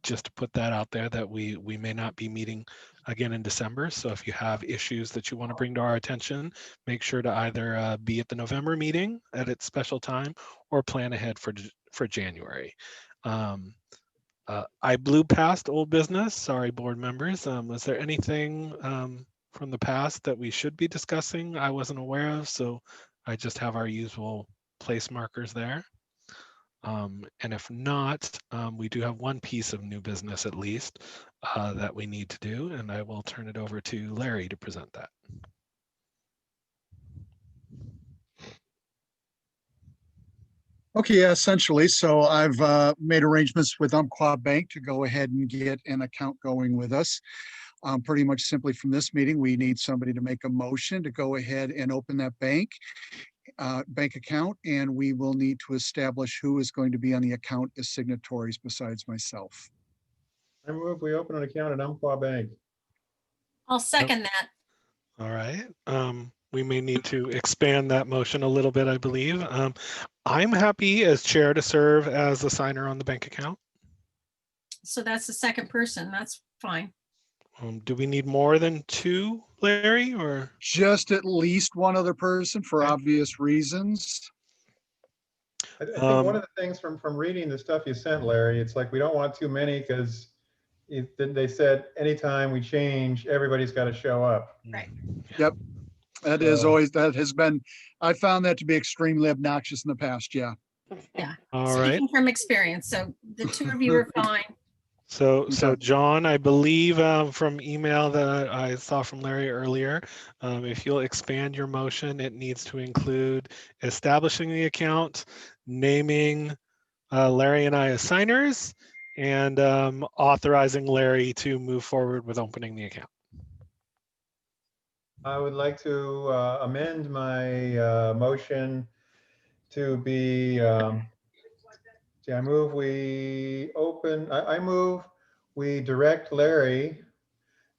just to put that out there, that we may not be meeting again in December. So if you have issues that you want to bring to our attention, make sure to either be at the November meeting at its special time or plan ahead for January. I blew past old business. Sorry, board members. Was there anything from the past that we should be discussing I wasn't aware of? So I just have our usual place markers there. And if not, we do have one piece of new business at least that we need to do, and I will turn it over to Larry to present that. Okay, yeah, essentially. So I've made arrangements with Umpqua Bank to go ahead and get an account going with us. Pretty much simply from this meeting, we need somebody to make a motion to go ahead and open that bank account, and we will need to establish who is going to be on the account as signatories besides myself. I move we open an account at Umpqua Bank. I'll second that. All right. We may need to expand that motion a little bit, I believe. I'm happy as chair to serve as a signer on the bank account. So that's the second person. That's fine. Do we need more than two, Larry, or? Just at least one other person for obvious reasons. I think one of the things from reading the stuff you sent, Larry, it's like we don't want too many because they said anytime we change, everybody's got to show up. Right. Yep. That has been, I found that to be extremely obnoxious in the past. Yeah. Yeah. All Speaking right. from experience. So the two of you are fine. So John, I believe from email that I saw from Larry earlier, if you'll expand your motion, it needs to include establishing the account, naming Larry and I as signers, and authorizing Larry to move forward with opening the account. I would like to amend my motion to be, I move we direct Larry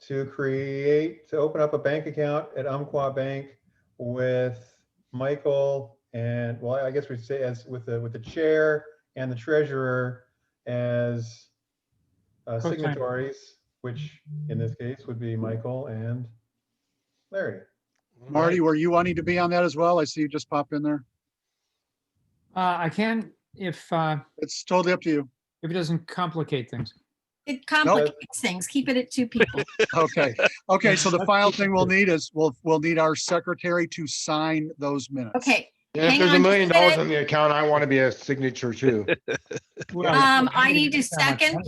to open up a bank account at Umpqua Bank with Michael and, well, I guess we'd say with the chair and the treasurer as signatories, which in this case would be Michael and Larry. Marty, were you wanting to be on that as well? I see you just pop in there. I can if it's totally up to you. If it doesn't complicate things. It complicates things. Keep it at 2 people. Okay. Okay. So the final thing we'll need is we'll need our secretary to sign those minutes. Okay. And if there's $1 million in the account, I want to be a signature too. I need to second.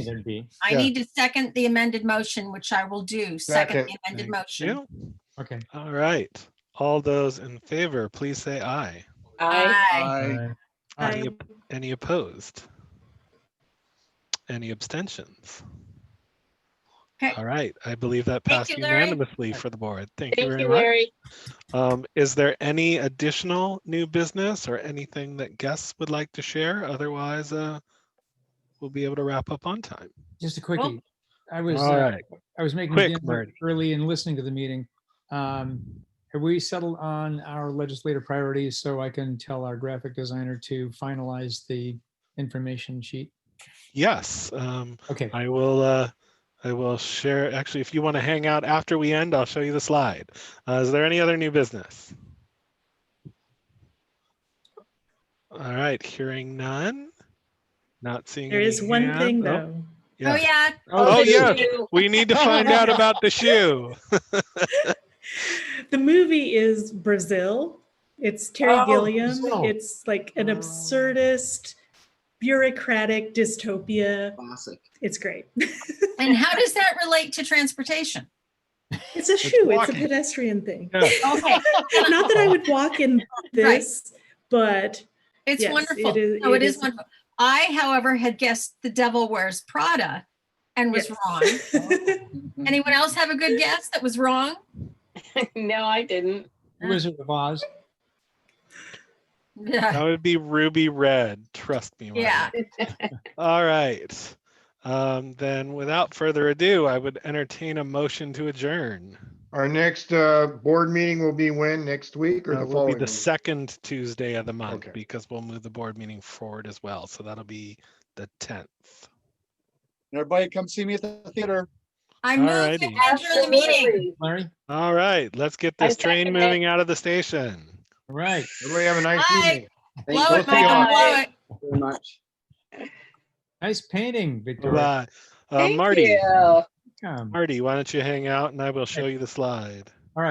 I need to second the amended motion, which I will do. Second the amended motion. Okay. All right. All those in favor, please say aye. Aye. Any opposed? Any abstentions? Okay. All right. I believe that passed you, Larry. unanimously for the board. Thank you Thank very you, much. Larry. Is there any additional new business or anything that guests would like to share? Otherwise, we'll be able to wrap up on time. Just a quickie. I was All right. I was making Quick, dinner Marty. early and listening to the meeting. Have we settled on our legislative priorities so I can tell our graphic designer to finalize the information sheet? Yes. Okay. I will share. Actually, if you want to hang out after we end, I'll show you the slide. Is there any other new business? All right. Hearing none. Not seeing. There is one thing though. Yeah. Oh yeah. Oh, the yeah. shoe. We need to find out about the shoe. The movie is Brazil. It's Terry Gilliam. Brazil. It's like an absurdist, bureaucratic dystopia. Classic. It's great. And how does that relate to transportation? It's a shoe. It's a walking. pedestrian thing. Yeah. Okay. Not that I would walk in this, but It's yes, wonderful. it It is wonderful. I, however, had guessed The Devil Wears Prada and was wrong. Anyone else have a good guess that was wrong? No, I didn't. Wizard of Oz. Yeah. That would be Ruby Red. Trust me. Marty. Yeah. All right. Then without further ado, I would entertain a motion to adjourn. Our next board meeting will be when? Next week or the Will be following? the week? second Tuesday of the month Okay. because we'll move the board meeting forward as well. So that'll be the 10th. Everybody come see me at the theater. I moved to Alrighty. adjourn the meeting. Larry. All right. Let's get I this train second it. moving out of the station. All right. Everybody have a nice Bye. evening. Blow We'll it, see you Michael, all. blow it. Very much. Nice painting, Victoria. Bye. Thank Marty, you. Come. Marty, why don't you hang out and I will show you the slide.